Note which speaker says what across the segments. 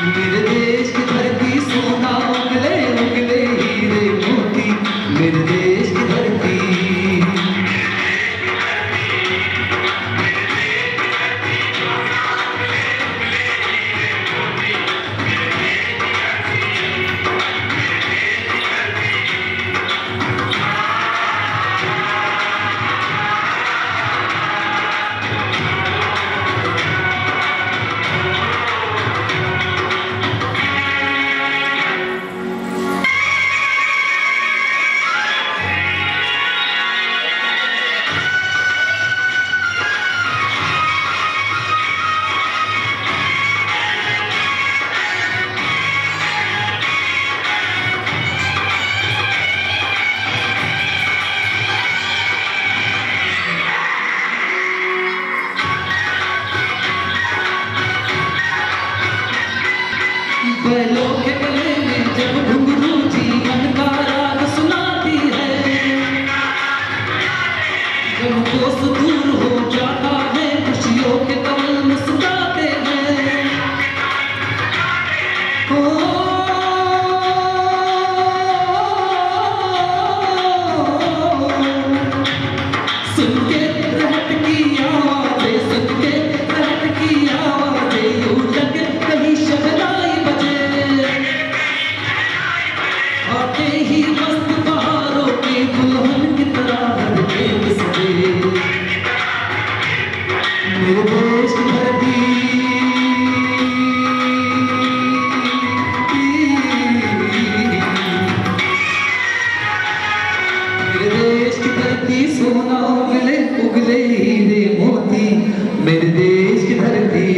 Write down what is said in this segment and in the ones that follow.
Speaker 1: मेरे देश की धरती सोना उगले उगले हीरे मोती, मेरे देश की धरती। बैलों के गले में जब घुंघरू जीवन का राग सुनाती है, जब दोस्त दूर हो जाता है खुशियों के कमल मुस्कुराते हैं। सुन के रहट की आवाज़ें, सुन के रहट की आवाज़ें, यूं लगे कहीं शहनाई बजे। आते ही मस्त बहारों के दुल्हन की तरह हटके सजे। मेरे देश की धरती, मेरे देश की धरती सोना उगले उगले हीरे मोती, मेरे देश की धरती।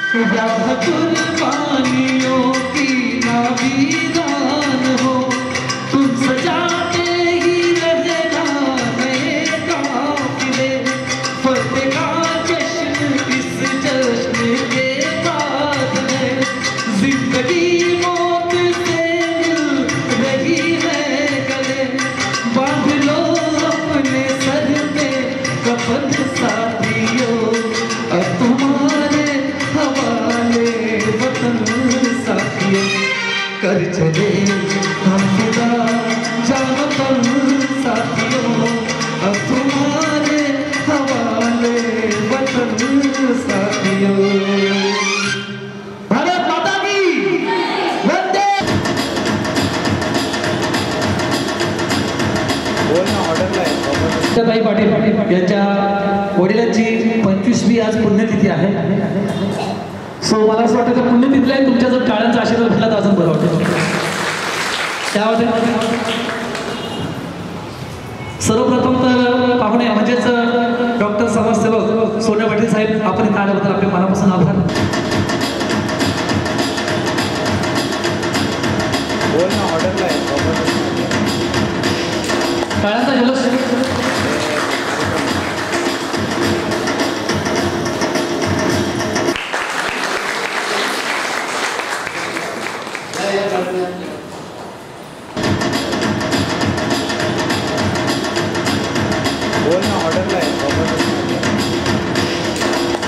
Speaker 1: या कुर्बानियों की नावीरान हो, तुम सजाते ही रहना नए काफिले, फतेह का जश्न इस जश्न के बाद है, जिंदगी मौत से मिल रही है गले, बांध लो अपने सर पे कफन साथियों, अब तुम्हारे हवाले वतन साथियों, कर चले हम खुदा जान वतन साथियों, अब तुम्हारे हवाले वतन साथियों। भारत माता की वंदे। ताई पाटील यांच्या वडिलांची 25वी आज पुण्यतिथी आहे. सो मला असं वाटतं पुण्यतिथीला तुमच्या जर टाळ्यांचा आशीर्वाद भेटला तर अजून बरं वाटेल. त्यामध्ये सर्वप्रथम तर पाहुणे म्हणजेच डॉक्टर समाजसेवक सोन्या पाटील साहेब, आपण इथं आल्याबद्दल आपले मनापासून आभार. टाळ्यांचा जल्लोष.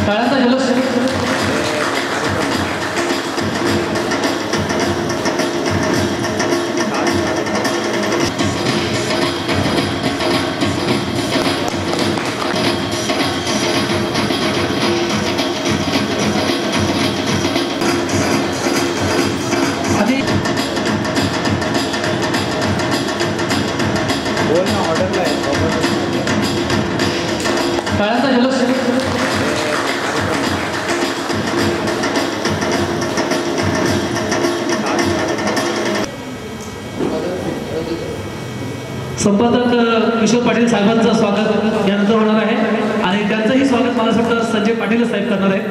Speaker 1: टाळ्यांचा जल्लोष. टाळ्यांचा जल्लोष. संपादक किशोर पाटील साहेबांचं स्वागत यानंतर होणार आहे आणि त्यांचंही स्वागत मला असं वाटतं संजय पाटील साहेब करणार आहे.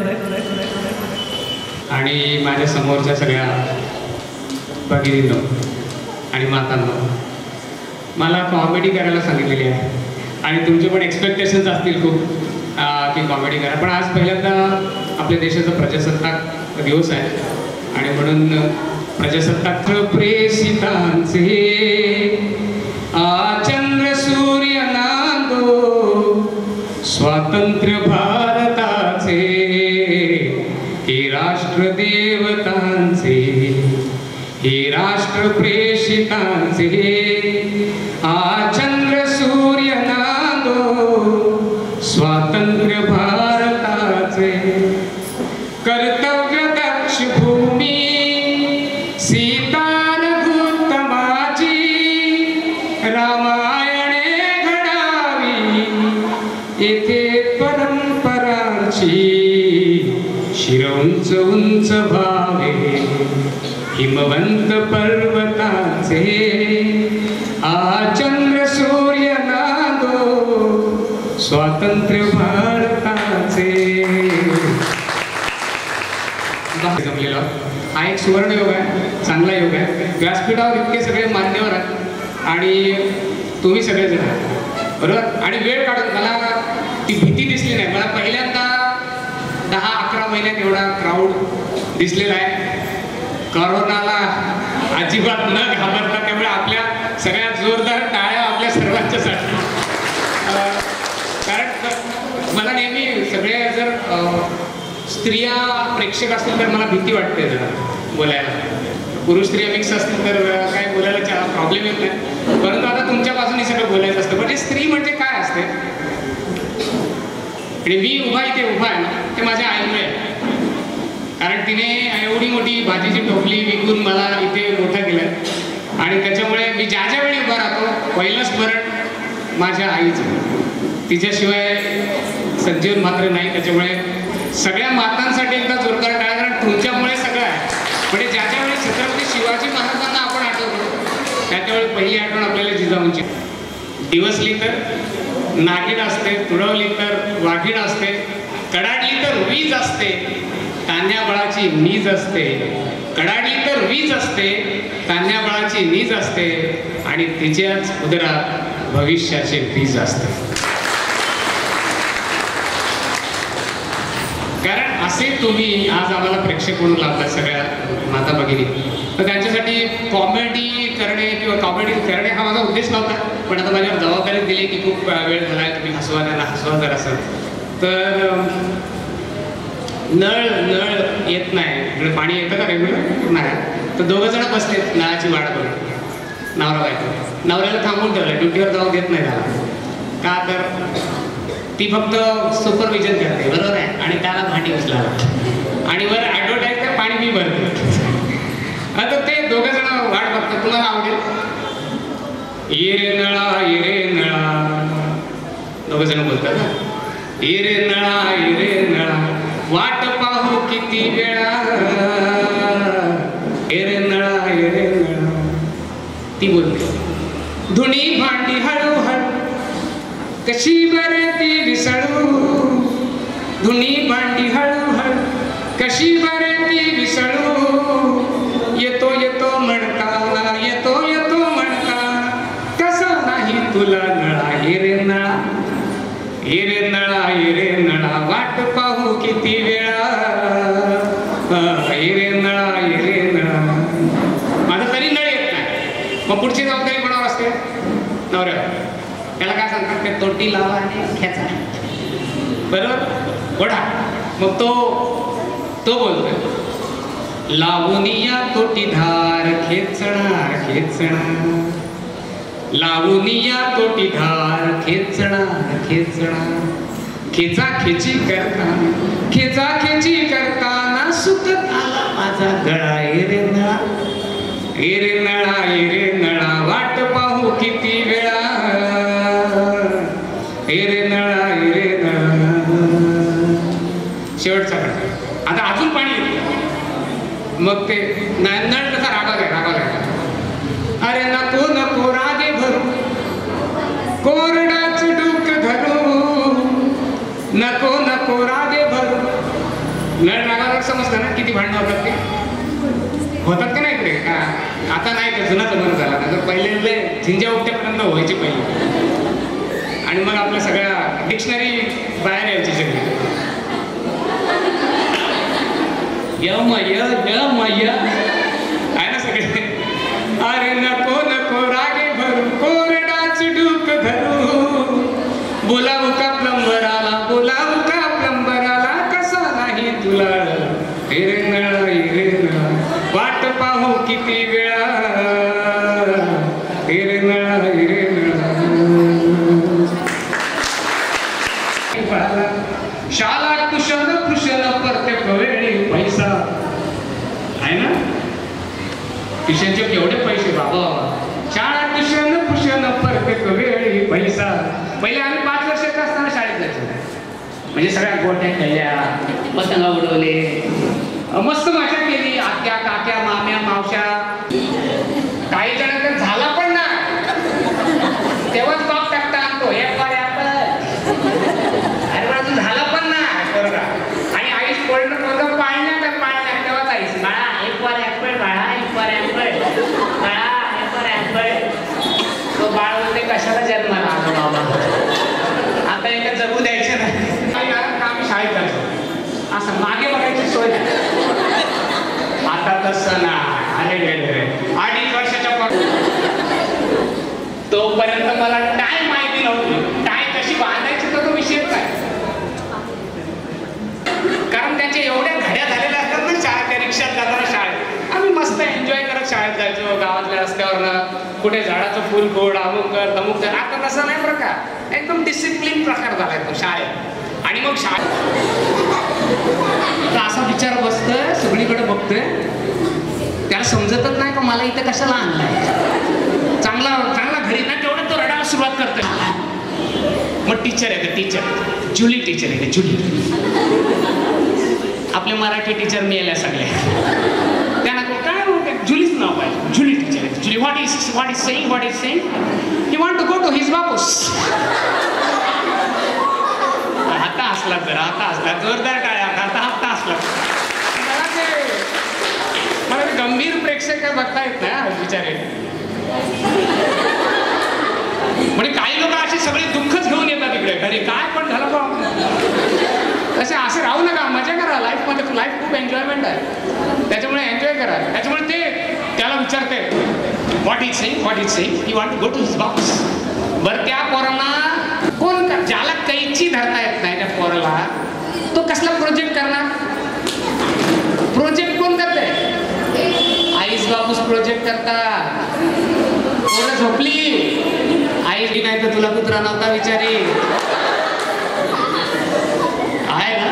Speaker 2: आणि माझ्या समोरच्या सगळ्या भगिनींनो आणि मातांनो, मला कॉमेडी करायला सांगितलेली आहे आणि तुमचे पण एक्सपेक्टेशन्स असतील खूप की कॉमेडी करा. पण आज पहिल्यांदा आपल्या देशाचा प्रजासत्ताक दिवस आहे आणि म्हणून प्रजासत्ताक प्रेषितांचे चंद्र सूर्य नांदो, स्वातंत्र्य भारताचे हे राष्ट्र देवतांचे, हे राष्ट्र प्रेषितांचे चंद्र सूर्य नांदो, स्वातंत्र्य भारताचे कर्तव्य दक्ष भूमी सीतान उत्तमाची, रामायणे घडावी येथे परंपरांची, शिर उंच उंच भावे हिमवंत पर्वताचे चंद्र सूर्य नांदो, स्वातंत्र्य भारताचे. जमलेला हा एक सुवर्ण योग आहे, चांगला योग आहे. व्यासपीठावर इतके सगळे मान्यवर आहेत आणि तुम्ही सगळेजण आहात बरोबर. आणि वेळ काढून मला ती भीती दिसली नाही. मला पहिल्यांदा 10-11 महिन्यात एवढा क्राऊड दिसलेला आहे. कोरोनाला अजिबात न घाबरता, त्यामुळे आपल्या सगळ्यात जोरदार टाळ्या आपल्या सर्वांच्यासाठी. कारण मला नेहमी सगळे जर स्त्रिया प्रेक्षक असतील तर मला भीती वाटते जरा बोलायला. पुरुष स्त्रिया मिक्स असतील तर काय बोलायला प्रॉब्लेम येत नाही. परंतु आता तुमच्यापासून हे सगळं बोलायचं असतं. म्हणजे स्त्री म्हणजे काय असते आणि मी इथे उभा आहे ना, ते माझ्या आईमुळे आहे. कारण तिने एवढी मोठी भाजीची टोपली विकून मला इथे मोठा केलं आणि त्याच्यामुळे मी ज्या वेळी उभा राहतो पहिलं स्मरण माझ्या आईचं. तिच्याशिवाय संजीवन मात्र नाही. त्याच्यामुळे सगळ्या मातांसाठी एकदा जोरदार टाळ्या, कारण तुमच्यामुळे सगळं आहे. म्हणजे ज्याच्या वेळी छत्रपती शिवाजी महाराजांना आपण आठवतो त्याच्यावेळी पहिली आठवण आपल्याला जिजाऊंची. दिवसली तर नागिण असते, तुळवली तर वाघीण असते, कडाडली तर वीज असते तान्ह्याबळाची नीज असते, कडाडली तर वीज असते, तान्ह्याबळाची नीज असते आणि तिच्याच उदरात भविष्याचे बीज असते. कारण असे तुम्ही आज आम्हाला प्रेक्षक म्हणून लाभला सगळ्या माता भगिनी. तर त्यांच्यासाठी कॉमेडी करणे किंवा कॉमेडी करणे हा माझा उद्देश नव्हता, पण आता माझ्यावर जबाबदारी दिली की खूप वेळ झाला आहे, तुम्ही हसवा त्यांना हसवा जर असेल तर. नळ येत नाही, इकडे पाणी येतं का रेग्युलर नाही, तर दोघं जण बसलेत नळाची वाट बघत, नवरा बायको. नवऱ्याला थांबवून ठेवलं, ड्युटीवर जाऊन देत नाही त्याला. का तर ती फक्त सुपरविजन करते, बरोबर आहे, आणि त्याला भांडी उचलायला आणि वर ॲडव्हर्टाईज काय पाणी मी भरते. आता ते दोघं जण वाट बघतात. तुम्हाला आवडेल? ये रे नळा, दोघं जण बोलतात. ये रे नळा, वाट पाहू किती वेळा, ये रे नळा. ती बोलते. धुणी भांडी हळूहळू कशी बरे ती विसळू, धुणी भांडी हळूहळू कशी बरे ती विसळू, येतो येतो म्हणता, येतो म्हणता, कसा नाही तुला नळा. ये रे नळा, वाट पाहू किती वेळा, ये रे नळा. माझं तरी नळ येत नाही, मग पुढची जबाबदारी कोणावर असते? नवऱ्यावर. त्याला काय सांगतात? ते तोटी लावा आणि खेचा, बरोबर, ओढा. मग तो बोलतोय. लावूनिया तोटी धार खेचणार, लावूनिया तोटी धार खेचणार, खेचाखेची करताना सुकत आला माझा गळा. ये रे नळा, वाट पाहू किती वेळा, ये रे नळा. शेवटचा प्रकार. आता अजून पाणी येतं. मग ते नळ कसा रागावलाय. अरे नको रागे भरू, कोरडाच डूक धरू, नको रागे भरू. नळ रागावर समजतं ना किती भांडणं होतात ते, होतात का नाही इकडे? आता नाही, ते जुना जमाना झाला ना. तर पहिले झिंजा उपट्यापर्यंत व्हायचे पहिले, आणि मग आपल्या सगळ्या डिक्शनरी बाहेर यायची सगळी. यमय आहे ना सगळे. अरे नको रागे भरू, कोरडाच डूक धरू, बोलावू का प्लंबराला, कसा नाही तुला. ये रे नळा, वाट पाहू किती वेळा, ये रे नळा. शाला कुशल प्रत्येक वेळी पैसा आहे ना. ट्युशनचे केवढे पैसे बाबा. शाळा कुशल प्रत्येक वेळी पैसा. पहिले आम्ही 5 वर्षाचे असताना शाळेत जायचो, म्हणजे सगळ्या गोट्या खेळल्या, पतंगा उडवले, मस्त मजा केली. आत्या काक्या माम्या मावश्या. काही जण तर झाला पण ना, तेव्हाच बाप टाकता आणतो, एक बार अरे झाला पण ना, बरोबर. आणि आईस कोल्ड पाळण्यात तेव्हाच आईस बाळा एक बार ऍपल, बाळा एक बार ऍपल, बाळा एक बार ऍपल. तो बाळ होते कशाला जन्माला आलो बाबा, आता एका जगू द्यायचं नाही. आम्ही शाळेत जायचो, असं मागे बघायची सोय नाही. आता तसं ना. अरे 2.5 वर्षाच्या तोपर्यंत मला टाय माहिती नव्हती. टाय कशी बांधायची तो विषयच नाही, कारण त्याच्या एवढ्या घड्या झालेल्या असतात ना शाळेत. रिक्षात जाताना शाळेत आम्ही मस्त एन्जॉय करत शाळेत जायचो, गावातल्या रस्त्यावरनं. कुठे झाडाचं फुल फोड, अमुक कर तमुक कर. आता तसं नाही प्रकार, एकदम डिसिप्लिन प्रकार झालाय तो शाळेत. आणि मग असा विचार बसतोय, सगळीकडे बघतोय, त्याला समजतच नाही का मला इथं कशाला आणलाय. चांगला घरी ना तेवढं तो रडायला सुरुवात करतोय. मग टीचर आहे, टीचर जुली टीचर आहे, जुली. आपले मराठी टीचर मिळाल्या सगळ्या. त्यांना काय म्हणते, जुलीच नाव आहे, जुली टीचर आहे. Julie what is saying he want to go to his बापूस. आता हसला जरा, आता हसला जोरदार टाळ्या, आता हसला. गंभीर प्रेक्षक बघतायत ना बिचारे. म्हणजे काही लोक असे सगळे दुःखच घेऊन येतात तिकडे. अरे काय पण झालं बा, असे राहू नका, मजा करा लाईफमध्ये. लाईफ खूप एन्जॉयमेंट आहे, त्याच्यामुळे एन्जॉय करा. त्याच्यामुळे ते त्याला विचारते what is saying you want to go to his box. बरं त्या पोरांना कोण, ज्याला कैची धरता येत नाही त्या पोराला तो कसला प्रोजेक्ट करणार? प्रोजेक्ट कोण करते? आईस बाबूस प्रोजेक्ट करतात. पोरं झोपली, आई नाही तर तुला कुत्रा नव्हता विचारी आहे ना.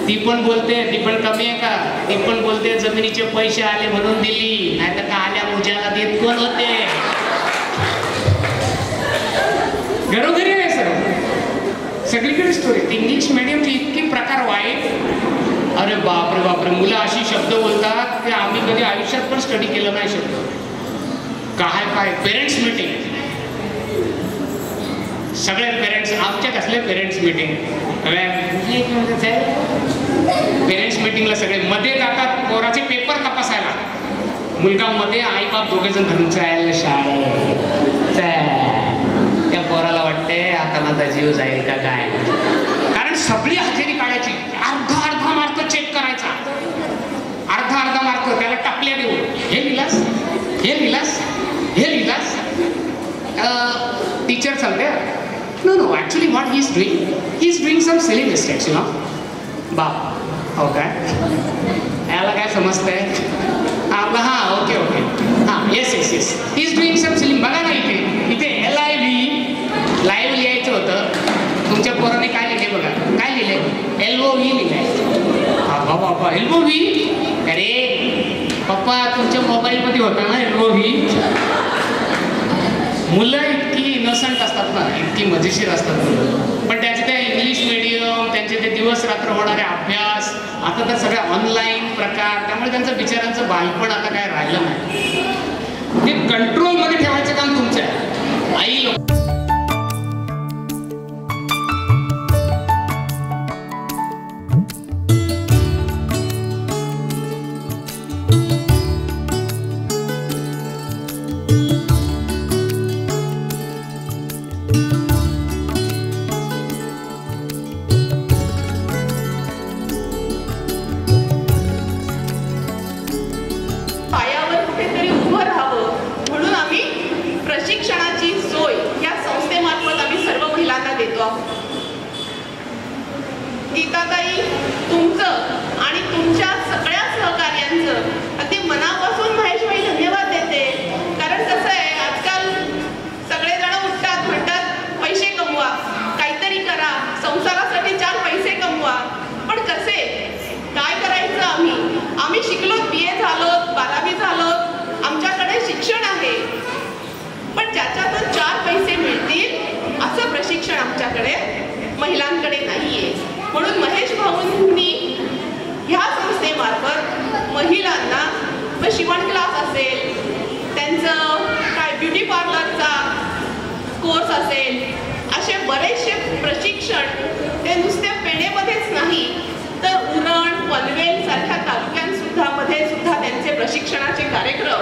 Speaker 2: ती पण बोलते, ती पण कमी आहे का? ती पण बोलते जमिनीचे पैसे आले म्हणून दिली, नाही तर का आल्या मुजाला देत कोण होते? घरोघरी आहे सर, सगळीकडे स्टोरी. इंग्लिश मिडियमचे इतके प्रकार वाईट. अरे बापरे बापरे, मुलं अशी शब्द बोलतात ते आम्ही कधी आयुष्यात पण स्टडी केलं नाही शब्द. काय पेरेंट्स मीटिंग, सगळे पेरेंट्स आमच्या कसले पेरेंट्स मीटिंग, पेरेंट्स मीटिंगला सगळे मध्ये जातात पोराचे पेपर तपासायला. मुलगा मध्ये, आई बाप दोघे जण धरून जायला शाळेत. त्या पोराला वाटते आता माझा जीव जाईल का काय, कारण सगळी हजेरी काढायची. अर्धा मार्क चेक करायचा, अर्धा मार्क त्याला टाकल्या देऊ. हे लिहिलास, हे लिहिलास, हे लिहिलास. टीचर सांगते no actually what he is doing some silly mistakes, you know. बाप हो काय, याला काय समजतंय आपलं? हां ओके हां yes he is doing some silly. बघा ना इथे LIV लाईव्ह लिहायचं होतं. तुमच्या पोराने काय लिहिले बघा, काय लिहिले? LOV लिहिलंय. हा बाबा LOV, अरे पप्पा तुमच्या मोबाईलमध्ये होता ना LOV. मुलं इतकी इनोसंट असतात ना, इतकी मजेशीर असतात मुलं. पण त्याचे ते इंग्लिश मिडियम, त्यांचे ते दिवस रात्र होणारे अभ्यास, आता तर सगळ्या ऑनलाईन प्रकार, त्यामुळे त्यांचं बिचारांचं बालपण आता काय राहिलं नाही. ते कंट्रोलमध्ये ठेवायचं काम तुमचं आहे. आई लोक
Speaker 3: गीताताई, तुमचं आणि तुमच्या सगळ्या सहकार्यांचं अगदी मनापासून महेशभाई धन्यवाद देते. कारण कसं आहे, आजकाल सगळेजण उठतात, म्हणतात पैसे कमवा, काहीतरी करा, संसारासाठी 4 पैसे कमवा. पण कसे काय करायचं? आम्ही शिकलो, BA झालो, 12वी झालो, आमच्याकडे शिक्षण आहे, पण ज्याच्यातून 4 पैसे मिळतील असं प्रशिक्षण आमच्याकडे महिलांकडे नाहीये. म्हणून महेश भाऊंनी ह्या संस्थेमार्फत महिलांना शिवण क्लास असेल, त्यांचं काय ब्युटी पार्लरचा कोर्स असेल, असे बरेचसे प्रशिक्षण ते नुसत्या पेणेमध्येच नाही तर उरण, पनवेल सारख्या तालुक्यांसुद्धा मध्ये सुद्धा त्यांचे प्रशिक्षणाचे कार्यक्रम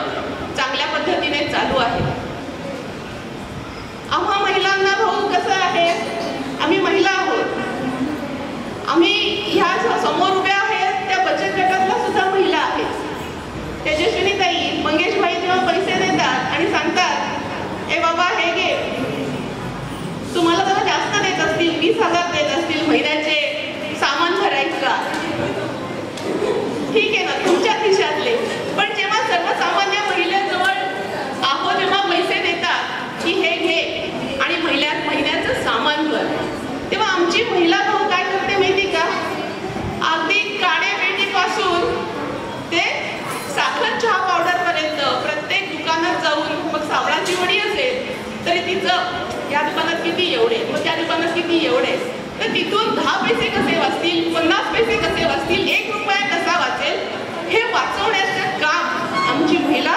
Speaker 3: चांगल्या पद्धतीने चालू आहेत. आम्हा महिलांना भाऊ कसं आहे, आम्ही महिला आहोत, आम्ही ह्या समोर उभ्या आहेत त्या बचत गटातल्या सुद्धा महिला आहेत. तेजस्विनीताई, मंगेशभाई जेव्हा पैसे देतात आणि सांगतात ए बाबा हे घे, तुम्हाला जरा जास्त देत असतील, 20,000 देत असतील महिन्याचे सामान भरायचं का, ठीक आहे ना तुमच्या खिशातले. पण जेव्हा सर्वसामान्य महिलेजवळ आपण जेव्हा पैसे देतात की हे घे आणि महिन्याचं सामान भर, तेव्हा आमची महिला भाऊ काय करते माहिती का, अगदी काळे पेटीपासून ते साखर चहा पावडर पर्यंत प्रत्येक दुकानात जाऊन, मग साबणाची वडी असेल तरी तिचं या दुकानात किती एवढे, मग त्या दुकानात किती एवढे, तर तिथून 10 पैसे कसे वाचतील, 50 पैसे कसे वाचतील, 1 रुपया कसा वाचेल, हे वाचवण्याचं काम आमची महिला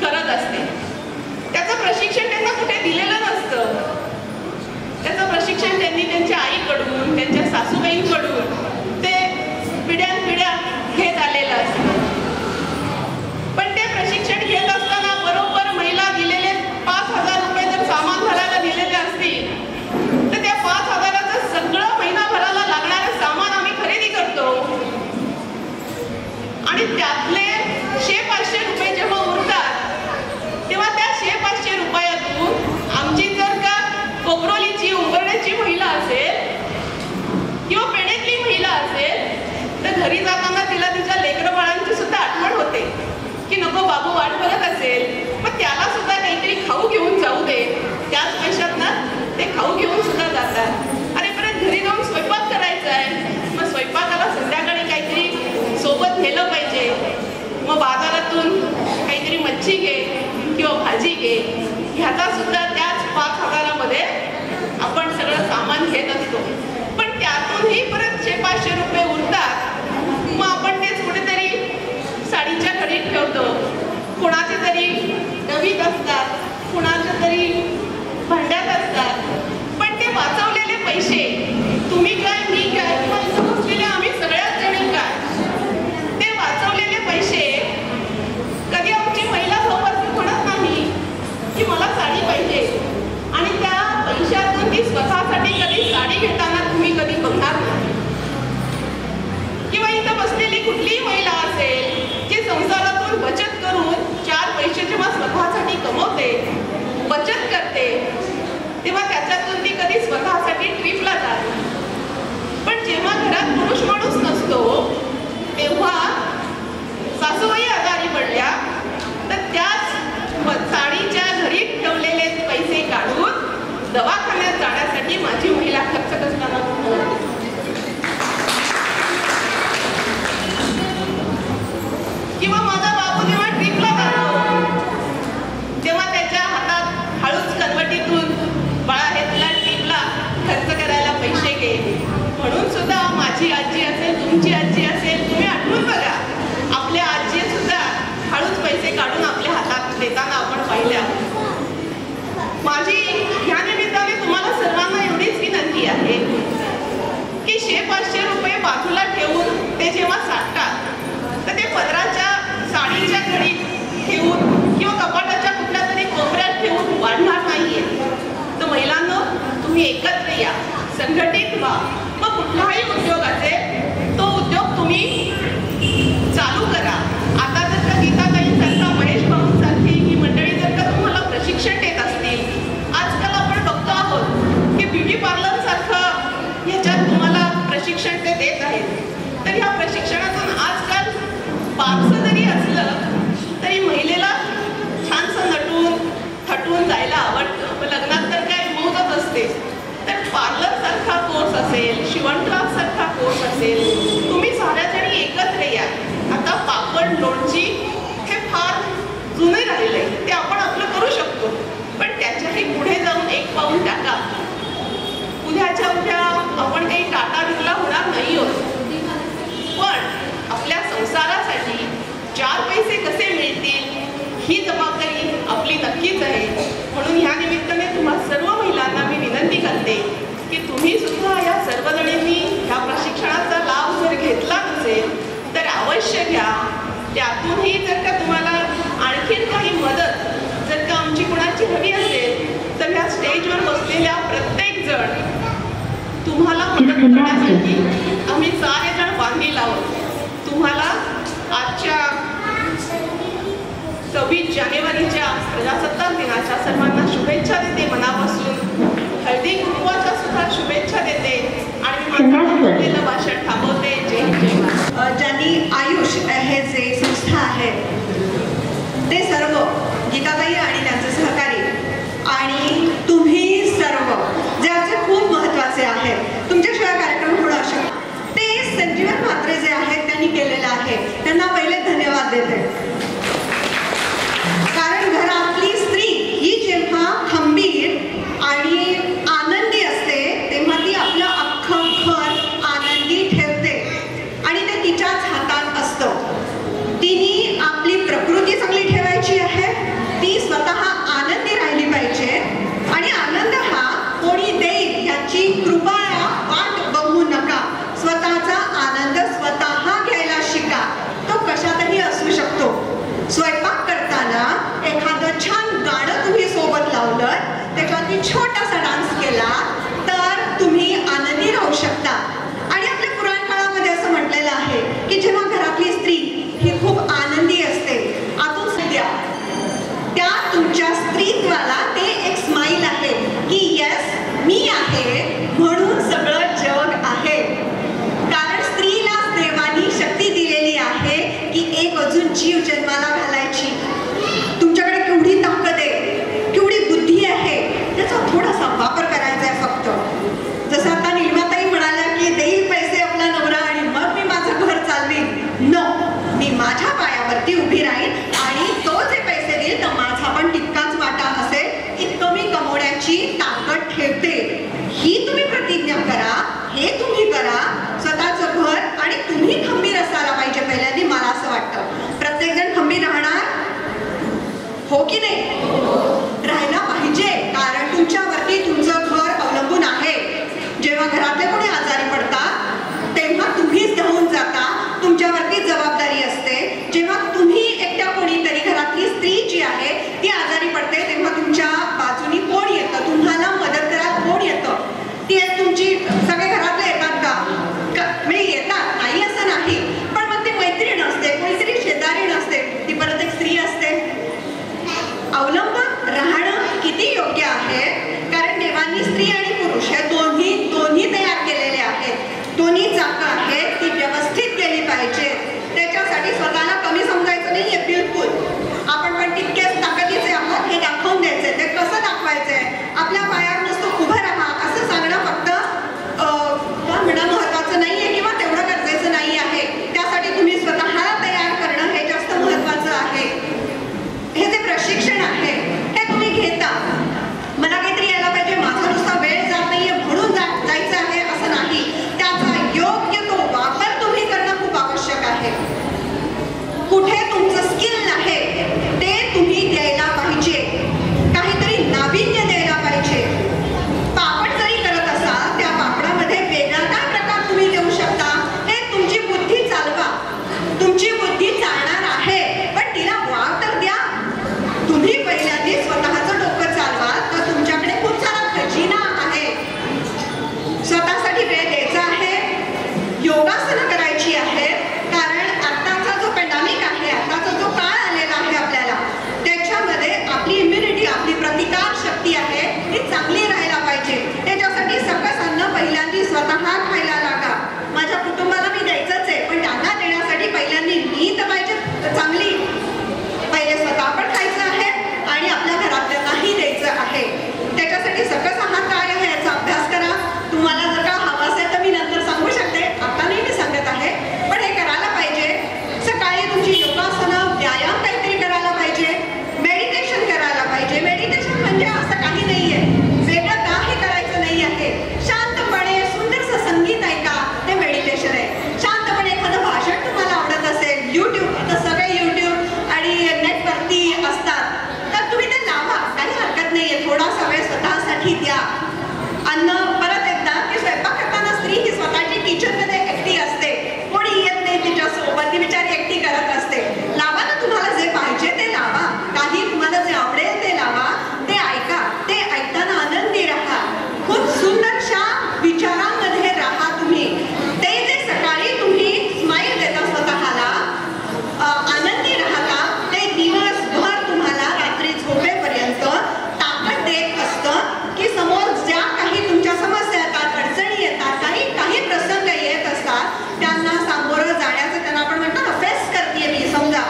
Speaker 3: करत असते. त्याचं प्रशिक्षण त्यांना कुठे दिलेलं नसतं. त्याचं प्रशिक्षण त्यांनी त्यांच्या आईकडून, त्यांच्या सासूबाईंकडून ते पिढ्यानपिढ्या घेत आलेलं असतं. पण नेलं पाहिजे. मग बाजारातून काहीतरी मच्छी घे किंवा भाजी घे, ह्याचा सुद्धा त्याच 5,000मध्ये आपण सगळं सामान घेत असतो. पण त्यातूनही परत 500 रुपये उरतात. मग आपण तेच कुठेतरी साडीच्या घडीत ठेवतो, कोणाचे तरी डबीत असतात, कोणाच्या तरी भांड्यात असतात. पण ते वाचवलेले पैसे, तुम्ही काय, मी काय, बसलेले आम्ही सगळ्याच जणी काय, ते वाचवलेले पैसे कधी आमची महिला भाऊ म्हणत नाही की मला साडी पाहिजे, आणि त्या पैशातून ती स्वतःसाठी कधी साडी घेताना तुम्ही कधी बघणार नाही. किंवा इथं बसलेली कुठलीही महिला असेल जी संसारातून बचत करून 4 पैसे जेव्हा स्वतःसाठी कमवते, बचत करते, तेव्हा त्याच्यातून ती कधी स्वतःसाठी ट्रिपला जाते. पण जेव्हा घरात पुरुष माणूस नसतो तेव्हा सासूबाई आजारी पडल्या तर त्याच साडीच्या घरी ठेवलेले पैसे काढून दवाखान्यात जाण्यासाठी माझी महिला खर्च करताना किंवा माझा बाबू जेव्हा ट्रिपला जातो तेव्हा त्याच्या हातात हळूच कन्वर्टीतून बाळा हे तुला ट्रिपला खर्च करायला पैसे घे म्हणून सुद्धा माझी आजी असेल, तुमची आजी असेल, तुम्ही आठवून बघा, आपल्या आजी सुद्धा हळूच पैसे काढून आपल्या हातात देताना आपण पाहिले आहोत. माझी ह्या निमित्ताने तुम्हाला सर्वांना एवढीच विनंती आहे की 500 रुपये बाजूला ठेवून ते जेव्हा साठतात तर ते पदराच्या साडीच्या घडीत ठेवून किंवा कपाटाच्या कुठल्या तरी कोपऱ्यात ठेवून वाढणार नाहीये. तर महिलांनो, तुम्ही एकत्र या, संघटित व्हा. मग कुठलाही उद्योग असेल तो उद्योग तुम्ही चालू करा. आता जर का गीताताईंसारखा, महेश भाऊंसारखी ही मंडळी जर का तुम्हाला प्रशिक्षण देत असतील, आजकाल आपण बघतो आहोत की ब्युटी पार्लर सारखं ह्याच्यात तुम्हाला प्रशिक्षण ते देत आहेत. तर ह्या प्रशिक्षणातून आजकाल बारसं जरी असलं तरी महिलेला छानसं नटून थटून जायला आवडतं. लग्नात तर काय मौजच असते. तर पार्लर सारखा कोर्स असेल, शिवणक्राम सारखा कोर्स असेल, तुम्ही साऱ्या जणी एकत्र या. आता पापड, लोणची हे फार जुने राहिले, ते आपण आपलं करू शकतो, पण त्याच्याही पुढे जाऊन एक पाऊल टाका. उद्याच्या उद्या आपण काही टाटा बिर्ला होणार नाही आहोत, पण आपल्या संसारासाठी 4 पैसे कसे मिळतील ही जबाबदारी आपली नक्कीच आहे. म्हणून ह्या निमित्ताने तुम्हा सर्व महिलांना मी विनंती करते की तुम्ही सुद्धा या सर्वजणींनी ह्या प्रशिक्षणाचा लाभ जर घेतला नसेल तर अवश्य घ्या. त्यातूनही जर का तुम्हाला आणखीन काही मदत जर का आमची कुणाची हवी असेल तर ह्या स्टेजवर बसलेल्या प्रत्येक जण तुम्हाला मदत करण्यासाठी आम्ही सारेजण बांधील आहोत. तुम्हाला आजच्या 26 जानेवारीच्या प्रजासत्ताक दिनाच्या सर्वांना शुभेच्छा देते मनापासून. हळदी कुंकवाच्या सुद्धा शुभेच्छा देते आणि माझं भाषण थांबवते. जय जय.
Speaker 4: ज्यांनी आयुष हे जे संस्था आहे ते सर्व गीताबाई आणि त्यांचे सहकारी आणि तुम्ही सर्व ज्याचे खूप महत्त्वाचे आहे, तुमच्याशिवाय कार्यक्रम होणं अशक्य. ते संजीवन म्हात्रे जे आहेत त्यांनी केलेलं आहे, त्यांना पहिले धन्यवाद देते. कारण घरातली स्त्री ही जेव्हा खंबीर आणि आनंदी असते तेव्हा ती आपलं अख्खं घर आनंदी ठेवते आणि ते तिच्याच हातात असतं. तिने आपली प्रकृती चांगली ठेवायची आहे, ती स्वतः आनंद जेव्हा घरातले कोणी आजारी पडतात तेव्हा तुम्हीच धावून जाता, तुमच्यावरती जबाबदारी असते. जेव्हा तुम्ही एकट्या कोणीतरी घरातली स्त्री जी आहे ती आजारी पडते तेव्हा तुमच्या बाजूनी कोण येतं, तुम्हाला मदत करायला कोण येतं? ती तुमची सगळे घरातले येतात का? म्हणजे येतात, नाही असं नाही, पण मग ती मैत्रीण असते, कोणीतरी शेजारी असते, ती परत एक स्त्री असते. अवलंबून राहणं किती योग्य आहे, कारण देवांनी स्त्री आणि पुरुष हे दोन्ही तयार केलेले आहेत, दोन्ही चाकं आहेत, ती व्यवस्थित केली पाहिजे. त्याच्यासाठी स्वतःला कमी समजायचं नाहीये बिलकुल. आपण पण तितकेच ताकदीचे आहोत हे दाखवून द्यायचे. ते कसं दाखवायचंय? आपल्या पायावर नुसतं उभं राहा असं सांगणं फक्त म्हणणं महत्वाचं नाहीये किंवा तेवढं गरजेचं नाही आहे. त्यासाठी तुम्ही स्वतःला तयार करणं हे जास्त महत्वाचं आहे. हे जे प्रशिक्षण आहे हे तुम्ही घेता. मला काहीतरी यायला पाहिजे, माझा नुसता वेळ जात नाहीये म्हणून जायचं आहे असं नाही. त्याचा योग्य तो वापर तुम्ही करणं खूप आवश्यक आहे. कुठे तुमचं स्किल आहे ते तुम्ही द्यायला पाहिजे, काहीतरी नाविन्य द्यायला पाहिजे. पापड जरी करत असाल त्या पापडामध्ये वेगळा काय प्रकार तुम्ही देऊ शकता हे तुमची बुद्धी चालवा. तुमची बुद्धी चालणार आहे पण तिला वाव तर द्या. तुम्ही पहिल्यांदा स्वतःचं डोकं चालवा तर तुमच्याकडे खूप सारा खजिना आहे. स्वतःसाठी वेळ द्यायचा आहे, योगासनं करायची आहे, कारण आताचा जो पेंडेमिक आहे, आताचा जो काळ आलेला आहे आपल्याला, त्याच्यामध्ये आपली इम्युनिटी, आपली प्रतिकार शक्ती आहे ती चांगली राहायला पाहिजे. त्याच्यासाठी सकस अन्न पहिल्यांदा स्वतः खायला लागा. माझ्या कुटुंबाला मी द्यायचंच आहे पण त्यांना देण्यासाठी पहिल्यांदा मी तर पाहिजे चांगली, पहिले स्वतः पण खायचं आहे आणि आपल्या घरातल्यांनाही द्यायचं आहे. त्याच्यासाठी सकस आहार काय आहे याचा अभ्यास करा. तुम्हाला जर का हवं असेल तर मी नंतर सांगू शकते, आता नाही मी सांगत आहे, पण हे करायला पाहिजे. सकाळी तुमची योगासनं, व्यायाम काहीतरी करायला पाहिजे, मेडिटेशन करायला पाहिजे. मेडिटेशन म्हणजे असं काही नाहीये, वेगळं काही करायचं नाही आहे. शांतपणे सुंदरसं संगीत ऐका, ते मेडिटेशन आहे. शांतपणे एखादं भाषण तुम्हाला आवडत असेल, युट्यूब, तर सगळे युट्यूब आणि नेटवरती असतात तर तुम्ही ते लावा, काही हरकत नाहीये. थोडासा वेळ स्वतःसाठी द्या. अन्न परत एकदा की स्वयंपाक करताना स्त्री ही स्वतःची किचनमध्ये एकटी असते, कोणी येत नाही तिच्यासोबत, ती बिचारी एकटी करत असते. लावा ना, तुम्हाला जे पाहिजे ते लावा, काही तुम्हाला जे आवडेल ते लावा, ते ऐका, ते ऐकताना आनंदी राहा, खूप सुंदरशा विचारांमध्ये राहा तुम्ही. ते जे सकाळी तुम्ही स्माईल देता स्वतःला, आनंदी राहता, ते दिवसभर तुम्हाला रात्री झोपेपर्यंत ताकद देत असतं की समोर ज्या काही तुमच्या समस्या येतात, अडचणी येतात, काही प्रसंग येत असतात, त्यांना सामोरं जाण्याचं, त्यांना आपण म्हणतो ना फेस करते मी, समजा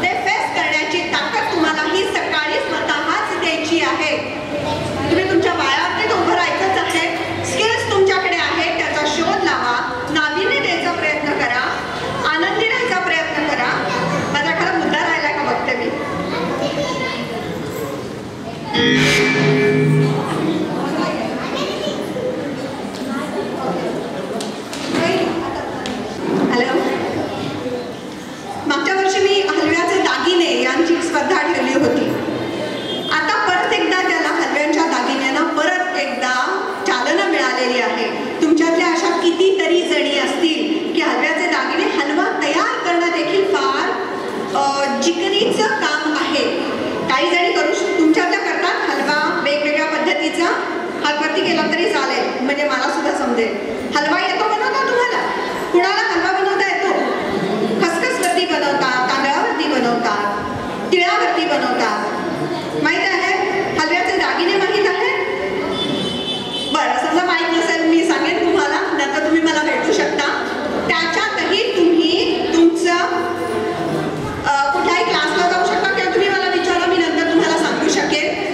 Speaker 4: ते फेस करण्याची ताकद तुम्हाला ही सकाळी स्वतःच द्यायची आहे. तुम्ही तुमच्या पायावरती उभं राहायचंच आहे. स्किल्स तुमच्याकडे आहेत त्याचा शोध लावा, नाविन्य द्यायचा प्रयत्न करा, आनंदी राहायचा प्रयत्न करा. माझा खरा मुद्दा राहिला का बघते मी. हॅलो, मागच्या वर्षी मी हलव्याचे दागिने यांची स्पर्धा ठेवली होती. आता परत एकदा त्याला हलव्यांच्या दागिन्यांना परत एकदा चालना मिळालेली आहे. तुमच्यातल्या अशा कितीतरी जणी असतील की हलव्याचे दागिने, हलवा तयार करणं देखील फार जिकरीचं काम आहे. काही जणी तुमच्यातल्या करतात हलवा वेगवेगळ्या पद्धतीचा. हातवरती केला तरी चालेल, म्हणजे मला सुद्धा समजेल. हलवा येतो बनवता तुम्हाला? कुणाला हलवा बनवता येतो? खसखसवरती बनवतात, तांदळावरती बनवतात, तिळावरती बनवतात. माहित आहे? हलव्याचे दागिने माहीत आहे? बरं, समजा माहीत नसेल मी सांगेन तुम्हाला, नंतर तुम्ही मला भेटू शकता. त्याच्यातही तुम्ही तुमचं कुठल्याही क्लासला जाऊ शकता किंवा तुम्ही मला विचारा, मी नंतर तुम्हाला सांगू शकेन.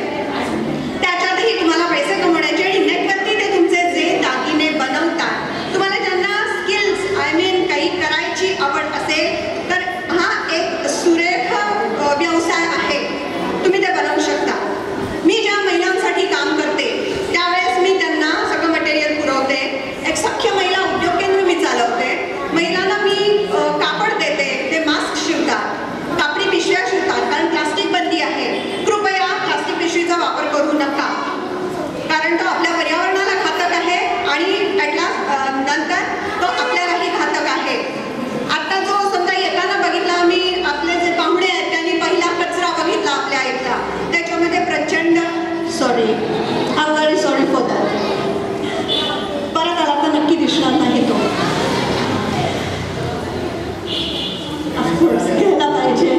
Speaker 4: त्याच्यातही तुम्हाला पैसे कमवण्याचे आणि नेटवरती ते तुमचे जे दागिने बनवतात प्रश्न आहे तो घ्यायला पाहिजे,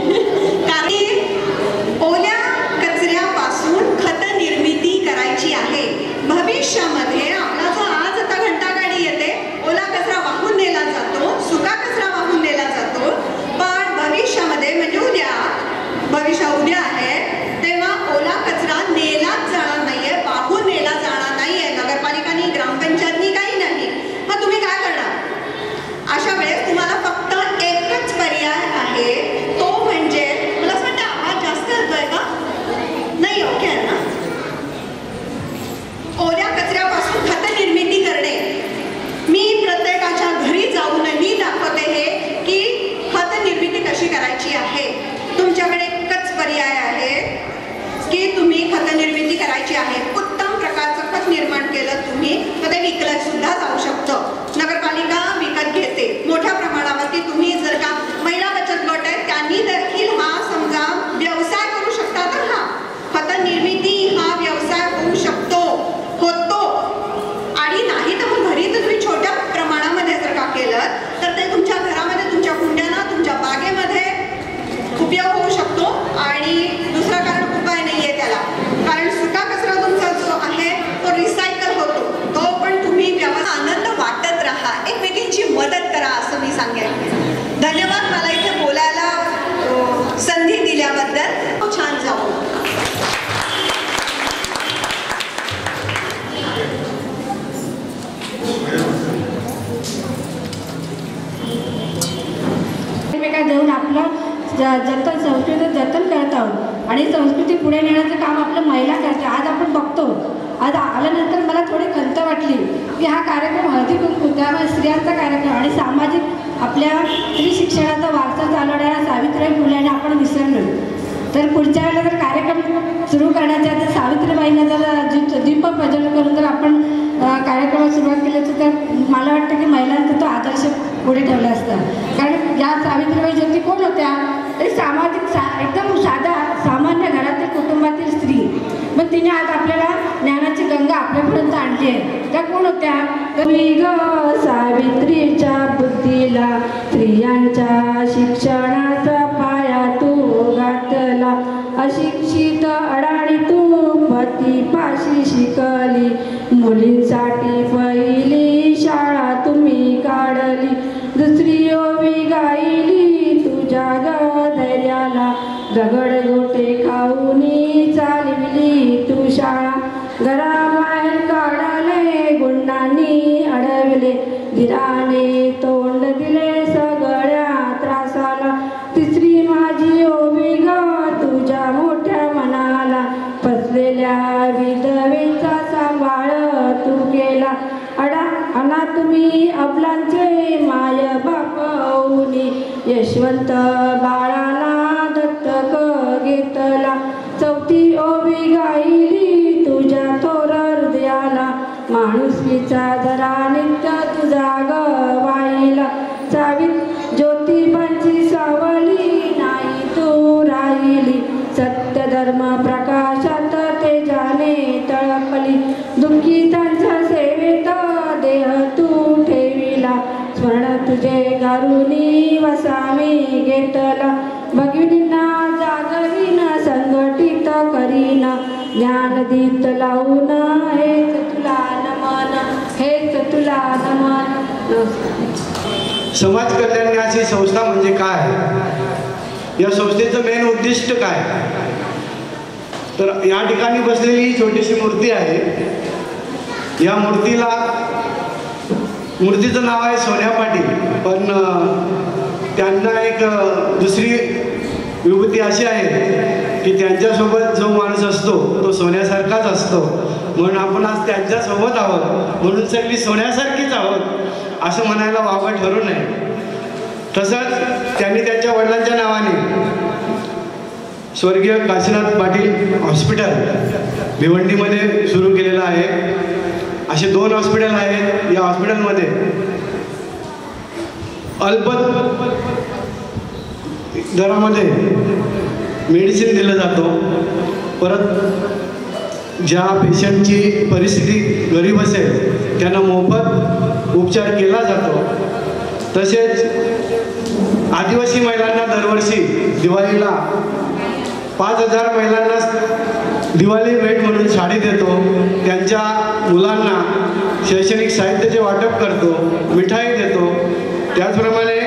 Speaker 4: कारण ओल्या कचऱ्यापासून खत निर्मिती करायची आहे. भविष्यामध्ये आपला जो आज आता घंटागाडी येते, ओला कचरा वाहून नेला जातो, सुका कचरा वाहून नेला जातो, पण भविष्यामध्ये म्हणजे उद्या आहे तेव्हा ओला कचरा नेलाच जाणार नाहीये, वाहून नेला जाणार नाहीये. नगरपालिकांनी, ग्रामपंचायतनी काही नाही. मग तुम्ही काय करणार? अशा वेळेस तुम्हाला फक्त एकच पर्याय आहे, तो म्हणजे मला असं वाटतं आवाज जास्त येतोय का? नाही, ओके आहे ना? ओल्या कचऱ्यापासून खत निर्मिती करणे. मी प्रत्येकाच्या घरी जाऊन मी दाखवते हे की खत निर्मिती कशी करायची आहे. तुमच्याकडे एकच पर्याय आहे की तुम्ही खत निर्मिती करायची आहे. उत्तम प्रकारचं खत निर्माण केलं तुम्ही तर ते विकलं सुद्धा जाऊ शकतं. नगरपालिका विकत घेते मोठ्या प्रमाणावरती. तुम्ही जर का महिला बचत गट आहे त्यांनी देखील हा समजा व्यवसाय करू शकता, तर हा खत निर्मिती हा व्यवसाय होऊ शकतो, होतो. आणि नाही तर मग घरी तर तुम्ही छोट्या प्रमाणामध्ये जर का केलं तर ते तुमच्या घरामध्ये, तुमच्या कुंड्यांना, तुमच्या बागेमध्ये उपयोग होऊ शकतो. आणि दुसरा कारण उपाय नाही आहे त्याला, कारण सुका कचरा तुमचा जो आहे तो रिसायकल होतो. तो पण तुम्ही व्यवस्थित आनंद वाटत राहा, एकमेकींची मदत करा असं मी सांगेन. धन्यवाद मला इथे बोलायला संधी दिल्याबद्दल. खूप छान जाऊ.
Speaker 5: एकमेकांना देऊन आपलं जतन, संस्कृती जतन करत आहोत आणि संस्कृती पुढे नेण्याचं काम आपलं महिला करते. आज आपण बघतो, आज आल्यानंतर मला थोडी खंत वाटली की हा कार्यक्रम हळदी कुंकू, त्यामुळे स्त्रियांचा कार्यक्रम आणि सामाजिक आपल्या स्त्री शिक्षणाचा वारसा चालवणाऱ्या सावित्रीबाई फुलेंना आपण विसरलो. तर पुढच्या वेळेला जर कार्यक्रम सुरू करण्याच्या जर सावित्रीबाईंना जर दीप प्रज्वलन करून जर आपण कार्यक्रमाला सुरुवात केली तर मला वाटतं की महिलांचा तो आदर्श पुढे ठेवला असता. कारण या सावित्रीबाई ज्योती कोण होत्या? तरी सामाजिक एकदम साधा सामान्य घरातील कुटुंबातील स्त्री, पण तिने आज आपल्याला ज्ञानाची गंगा आपल्यापर्यंत आणली आहे. त्या कोण होत्या? मी ग सावित्रीच्या बुद्धीला स्त्रियांच्या शिक्षणाचा पाया तू घातला. अशिक्षित अडाणी तू पतीपाशी शिकली. मुलींसाठी पहिली शाळा तुम्ही काढली. दुसरी ओवी गायली तुझ्या धैर्याला. दगड गोटे खाऊनी चालविली तू शाळा. घराबाहेर काढले गुंडांनी अडवले. धीराने तोंड दिले सगळ्या त्रासाला. तिसरी माझी ओवी ग तुझ्या मोठ्या मनाला. फसलेल्या विधवेचा सांभाळ तू केला. तुम्ही अबलांचे माय बाप होऊनी. यशवंत बाळाला दत्तक घेतला. चौथी ओवी गायली तुझ्या थोर हृदयाला. माणुसकीचा जरा नित्य तुझा ग वाईला. सावित ज्योतिबांची सावली नाही तू राहिली. सत्य धर्म प्रकाशात तेजाने तळपली. दुःखितांच्या सेवेत देह तू ठेविला. स्वर्ण तुझे गारुनी वसावी घेतला. भगिनींना जागवीन संघटित करीन. ज्ञान दीप्त लावून हेच तुला नमन, हेच तुला नमन.
Speaker 6: समाज कल्याणाची संस्था म्हणजे काय? या संस्थेचं मेन उद्दिष्ट काय? तर या ठिकाणी बसलेली ही छोटीशी मूर्ती आहे. या मूर्तीचं नाव आहे सोन्या पाटील. पण त्यांना एक दुसरी विभूती अशी आहे की त्यांच्यासोबत जो माणूस असतो तो सोन्यासारखाच असतो. म्हणून आपण आज त्यांच्यासोबत आहोत, म्हणून सगळी सोन्यासारखीच आहोत असं म्हणायला वावगं ठरू नये. तसंच त्यांनी त्यांच्या वडिलांच्या नावाने स्वर्गीय काशीनाथ पाटील हॉस्पिटल भिवंडीमध्ये सुरू केलेलं आहे. असे 2 हॉस्पिटल आहेत. या हॉस्पिटलमध्ये अल्प दरामध्ये मेडिसिन दिलं जातं. परत ज्या पेशंटची परिस्थिती गरीब असेल त्यांना मोफत उपचार केला जातो. तसेच आदिवासी महिलांना दरवर्षी दिवाळीला 5,000 महिलांना दिवाळी भेट म्हणून साडी देतो. त्यांच्या मुलांना शैक्षणिक साहित्याचे वाटप करतो, मिठाई देतो. त्याचप्रमाणे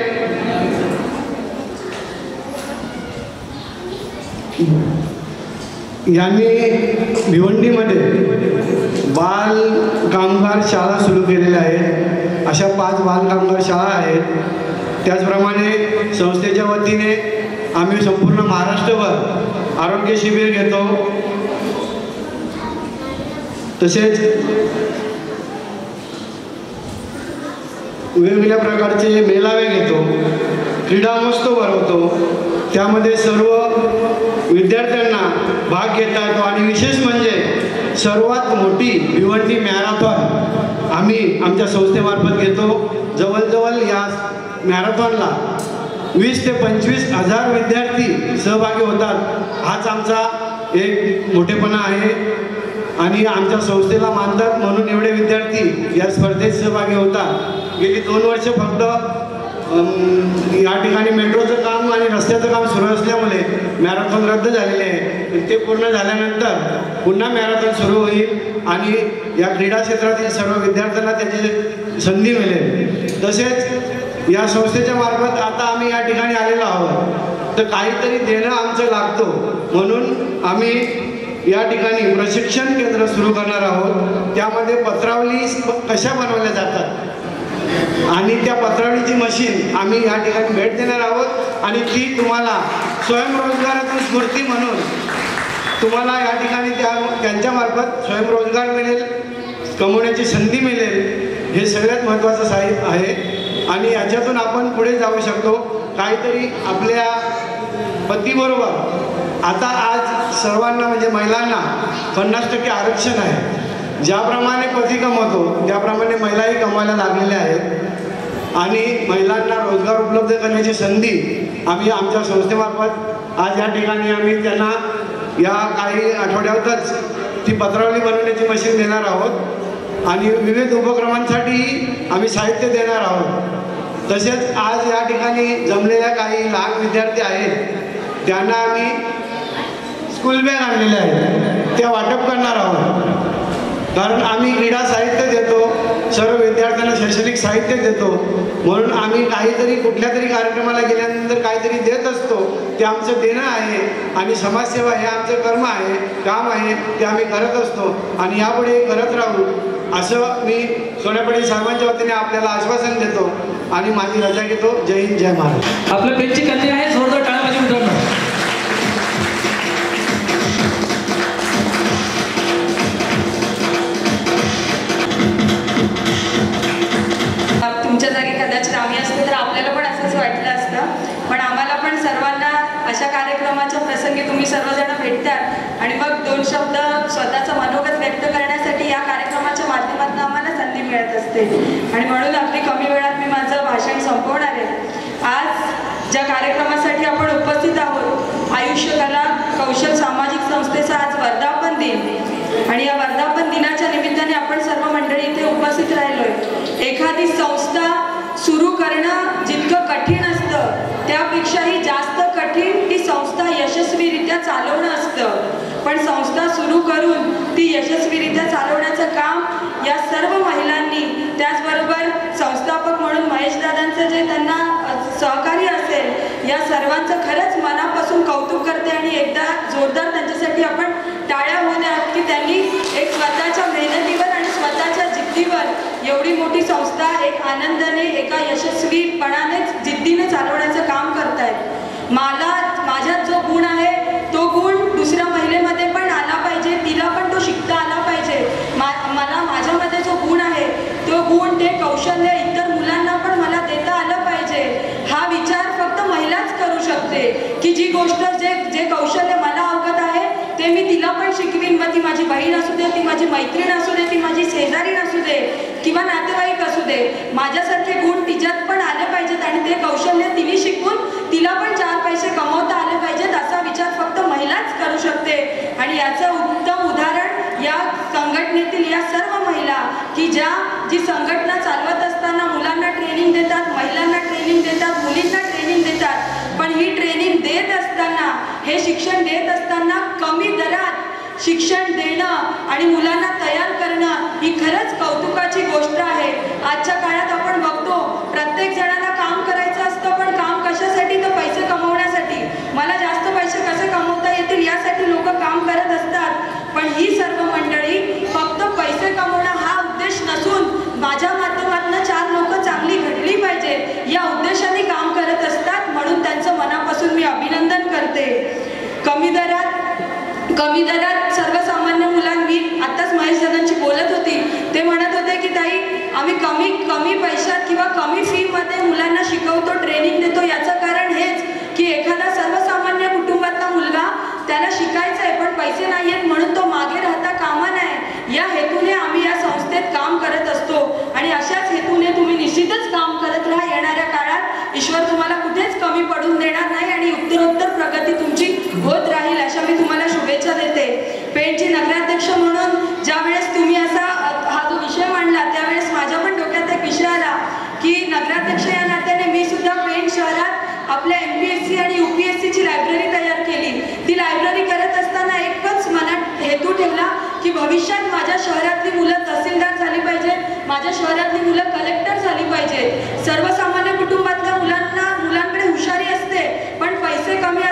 Speaker 6: यांनी भिवंडीमध्ये बाल कामगार शाळा सुरू केलेल्या आहेत. अशा 5 बाल कामगार शाळा आहेत. त्याचप्रमाणे संस्थेच्या वतीने आम्ही संपूर्ण महाराष्ट्रभर आरोग्य शिबिर घेतो. तसेच वेगवेगळ्या प्रकारचे मेळावे घेतो, क्रीडा महोत्सव भरवतो. त्यामध्ये सर्व विद्यार्थ्यांना भाग घेता येतो. आणि विशेष म्हणजे सर्वात मोठी भिवंडी मॅरेथॉन आम्ही आमच्या संस्थेमार्फत घेतो. जवळजवळ या मॅरेथॉनला 20 ते 25 हजार विद्यार्थी सहभागी होतात. हाच आमचा एक मोठेपणा आहे. आणि आमच्या संस्थेला मानतात म्हणून एवढे विद्यार्थी या स्पर्धेत सहभागी होतात. गेली 2 वर्ष फक्त या ठिकाणी मेट्रोचं काम आणि रस्त्याचं काम सुरू असल्यामुळे मॅरेथॉन रद्द झालेले आहे. ते पूर्ण झाल्यानंतर पुन्हा मॅरेथॉन सुरू होईल आणि या क्रीडा क्षेत्रातील सर्व विद्यार्थ्यांना त्याची संधी मिळेल. तसेच या संस्थेच्या मार्फत आता आम्ही या ठिकाणी आलेलो आहोत, तर काहीतरी देणं आमचं लागतो म्हणून आम्ही या ठिकाणी प्रशिक्षण केंद्र सुरू करणार आहोत. त्यामध्ये पत्रावली कशा बनवल्या जातात आणि त्या पत्रावळीची मशीन आम्ही या ठिकाणी भेट देणार आहोत. आणि ती तुम्हाला स्वयंरोजगारातून स्फूर्ती म्हणून तुम्हाला या ठिकाणी त्यांच्यामार्फत स्वयंरोजगार मिळेल, कमवण्याची संधी मिळेल. हे सगळ्यात महत्त्वाचं साहित्य आहे आणि याच्यातून आपण पुढे जाऊ शकतो. काहीतरी आपल्या पतीबरोबर आता आज सर्वांना म्हणजे महिलांना 50% आरक्षण आहे. ज्याप्रमाणे पती कमवतो त्याप्रमाणे महिलाही कमवायला लागलेल्या आहेत आणि महिलांना रोजगार उपलब्ध करण्याची संधी आम्ही आमच्या संस्थेमार्फत आज या ठिकाणी आम्ही त्यांना या काही आठवड्यातच ती पत्रावली बनवण्याची मशीन देणार आहोत आणि विविध उपक्रमांसाठी आम्ही साहित्य देणार आहोत. तसेच आज या ठिकाणी जमलेल्या काही लहान विद्यार्थी आहेत त्यांना आम्ही स्कूल बॅग आणलेल्या आहेत, त्या वाटप करणार आहोत. कारण आम्ही क्रीडा साहित्य देतो, सर्व विद्यार्थ्यांना शैक्षणिक साहित्य देतो म्हणून आम्ही काहीतरी कुठल्या तरी कार्यक्रमाला गेल्यानंतर काहीतरी देत असतो. ते आमचं देणं आहे आणि समाजसेवा हे आमचं कर्म आहे, काम आहे, ते आम्ही करत असतो आणि यापुढे करत राहू असं मी सोन्या पाटील साहेबांच्या वतीने आपल्याला आश्वासन देतो आणि माझी रजा घेतो. जय हिंद, जय महाराष्ट्र.
Speaker 1: आपल्या पेनची कन्या आहे, जोरदार टाळ्या वाजवा मित्रांनो.
Speaker 7: तुमच्या जागी कदाचित आम्ही असतो तर आपल्याला पण असंच वाटलं असतं. पण आम्हाला पण सर्वांना अशा कार्यक्रमाच्या प्रसंगी तुम्ही सर्वजण भेटतात आणि मग 2 शब्द स्वतःचं मनोगत व्यक्त करण्यासाठी या कार्यक्रमाच्या माध्यमातून आम्हाला संधी मिळत असते आणि म्हणून आपली कमी वेळात मी माझं भाषण संपवणार आहे. आज ज्या कार्यक्रमासाठी आपण उपस्थित आहोत, आयुष्य कला कौशल सामाजिक संस्थेचा आज वर्धापन दिन आणि या वर्धापन दिनाच्या निमित्ताने आपण सर्व मंडळी इथे उपस्थित राहिलोय. एखादी संस्था सुरू करणं जितकं कठीण असतं त्यापेक्षाही जास्त कठीण ती संस्था यशस्वीरित्या चालवणं असतं. पण संस्था सुरू करून ती यशस्वीरित्या चालवण्याचं काम या सर्व महिलांनी, त्याचबरोबर संस्थापक म्हणून महेशदादांचं जे त्यांना सहकार्य असेल, या सर्वांचं खरंच मनापासून कौतुक करते आणि एकदा जोरदार त्यांच्यासाठी आपण टाळ्या होऊ द्या की त्यांनी एक स्वतःच्या मेहनतीवर आणि स्वतःच्या जिद्दीवर एवढी मोठी संस्था एक आनंदाने एका यशस्वीपणानेच जिद्दीने चालवण्याचं काम करतायत. माझ्यात जो गुण आहे तो गुण दुसऱ्या महिलेमध्ये पण आला पाहिजे, तिला पण तो शिकता आला पाहिजे. मला माझ्यामध्ये जो गुण आहे तो गुण, ते कौशल्य इतर मुलांना पण मला देता आलं पाहिजे. हा विचार फक्त महिलाच करू शकते की जी गोष्ट जे कौशल्य मला अवगत आहे ते मी तिला पण शिकवीन. मग ती माझी बहीण असू दे, ती माझी मैत्रीण असू दे, ती माझी शेजारीण असू दे किंवा नातेवाईक असू दे, माझ्यासारखे गुण तिच्यात पण आले पाहिजेत आणि ते कौशल्य तिने शिकून तिला पण 4 पैसे कमवता आले पाहिजेत. असा विचार फक्त महिलाच करू शकते आणि याचं उत्तम उदाहरण या संघटना संघटनेतील या सर्व महिला की जी संघटना चालवत असताना मुलांना ट्रेनिंग देतात, महिलांना ट्रेनिंग देतात, मुलींना ट्रेनिंग देतात, पण ही ट्रेनिंग देत असताना, हे शिक्षण देत असताना कमी दरात शिक्षण देणं आणि मुलांना तयार करणं ही खरंच कौतुकाची गोष्ट आहे. आजच्या काळात आपण बघतो प्रत्येक जणांना काम करायचं असतं, पण काम कशासाठी? तर पैसे कमवण्यासाठी. मला जास्त पैसे कसे कमवता येतील यासाठी लोक काम करत असतात. पण ही सर्व मंडळी फक्त पैसे कमवणं हा उद्देश नसून माझ्या माध्यमातून 4 लोक चांगली घडली पाहिजे या उद्देशाने काम करत असतात. म्हणून त्यांचं मनापासून मी अभिनंदन करते. कमी दरात सर्वसामान्य मुलांनी, आत्ताच महेश दादांची बोलत होती, ते म्हणत होते की ताई आम्ही कमी पैशात किंवा कमी फीमध्ये मुलांना शिकवतो, ट्रेनिंग देतो. याचं कारण हेच की एखादा सर्वसामान्य कुटुंबातला मुलगा त्याला शिकायचं आहे पण पैसे नाही आहेत म्हणून तो मागे राहता कामा नये, या हेतूने आम्ही या संस्थेत काम करत असतो. आणि अशाच हेतूने तुम्ही निश्चितच काम करत राहा. येणाऱ्या काळात ईश्वर तुम्हाला कुठेच कमी पडून देणार नाही आणि उत्तरोत्तर प्रगती तुमची होत राहील अशा मी तुम्हाला शुभेच्छा देते. पेणची नगराध्यक्ष म्हणून ज्या वेळेस तुम्ही असा हा जो विषय मांडला त्यावेळेस माझ्या पण डोक्यात एक विषय आला की नगराध्यक्ष या नात्याने मी सुद्धा पेण शहरात आपल्या MPSC आणि UPSC ची लायब्ररी तयार केली. ती लायब्ररी करत असताना एकच मनात हेतू ठेवला की भविष्यात माझ्या शहरातली मुलं तहसीलदार झाली पाहिजेत, माझ्या शहरातली मुलं कलेक्टर झाली पाहिजेत. सर्वसामान्य कुटुंबातल्या मुलांकडे हुशारी असते पण पैसे कमी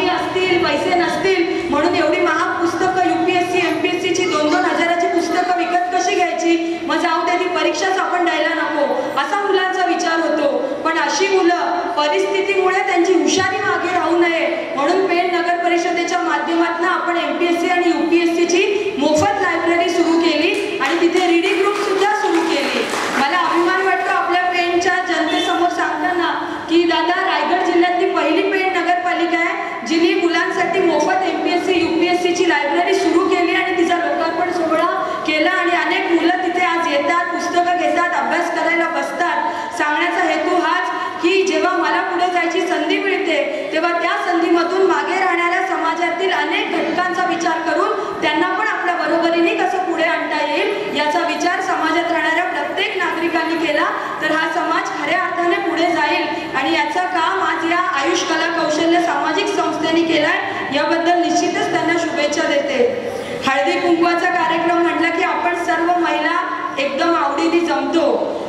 Speaker 7: असतील, पैसे नसतील म्हणून एवढी महाग पुस्तकं UPSC MPSC ची 2-2 हजाराची पुस्तकं विकत कशी घ्यायची, मग जाऊ द्या ती परीक्षाच आपण द्यायला नको असा मुलांचा विचार होतो. पण अशी मुलं परिस्थितीमुळे त्यांची हुशारी मागे राहू नये म्हणून पेण नगर परिषदेच्या माध्यमातून आपण MPSC आणि UPSC ची मोफत लायब्ररी सुरू केली आणि तिथे रीडिंग ग्रुप सुद्धा सुरू केली. मला अभिमान वाटतो आपल्या पेणच्या जनतेसमोर सांगताना की दादा रायगड जिल्ह्यातली पहिली पेण नगरपालिका आहे जिने मुलांसाठी मोफत MPSC UPSC ची लायब्ररी सुरू केली आणि तिचा लोकार्पण सोहळा केला आणि अनेक मुलं तिथे आज येतात, पुस्तकं घेतात, अभ्यास करायला बसतात. सांगण्याचा हेतू हाच की जेव्हा मला पुढे जायची संधी मिळते तेव्हा त्या संधीमधून मागे राहणाऱ्या समाजातील अनेक घटकांचा विचार करून त्यांना पण आपल्या बरोबरीने कसं पुढे आणता येईल याचा विचार समाजात राहणाऱ्या प्रत्येक नागरिकांनी केला तर हा समाज खऱ्या अर्थाने पुढे जाईल आणि याचा काम आज या आयुष कला कौशल्य सामाजिक संस्थेने केलाय. याबद्दल निश्चितच त्यांना शुभेच्छा देते. हळदी कुंकवाचा कार्यक्रम म्हटला की आपण सर्व महिला एकदम आवडीने जमतो.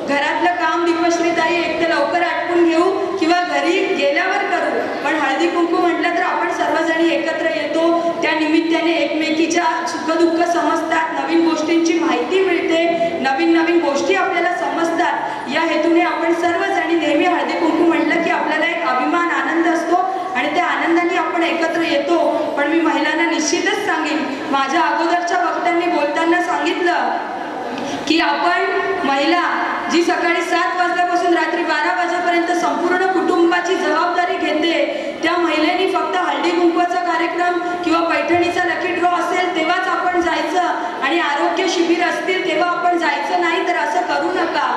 Speaker 7: घरातलं काम दीपश्रीताई एक तर लवकर आटपून घेऊ किंवा घरी गेल्यावर करू, पण हळदी कुंकू म्हटलं तर आपण सर्वजणी एकत्र येतो. त्या निमित्ताने एकमेकीच्या सुखदुःख समजतात, नवीन गोष्टींची माहिती मिळते, नवीन गोष्टी आपल्याला समजतात. या हेतूने आपण सर्वजणी नेहमी हळदी कुंकू म्हटलं की आपल्याला एक अभिमान, आनंद असतो आणि त्या आनंदाने आपण एकत्र येतो. पण मी महिलांना निश्चितच सांगेन, माझ्या अगोदरच्या वक्त्यांनी बोलताना सांगितलं की आपण महिला जी सकाळी 7 वाजल्यापासून रात्री 12 वाजेपर्यंत संपूर्ण कुटुंबाची जबाबदारी घेते, त्या महिलेनी फक्त हळदी कुंकवाचा कार्यक्रम किंवा पैठणीचा लकी ड्रॉ असेल तेव्हाच आपण जायचं आणि आरोग्य शिबिर असतील तेव्हा आपण जायचं नाही, तर असं करू नका.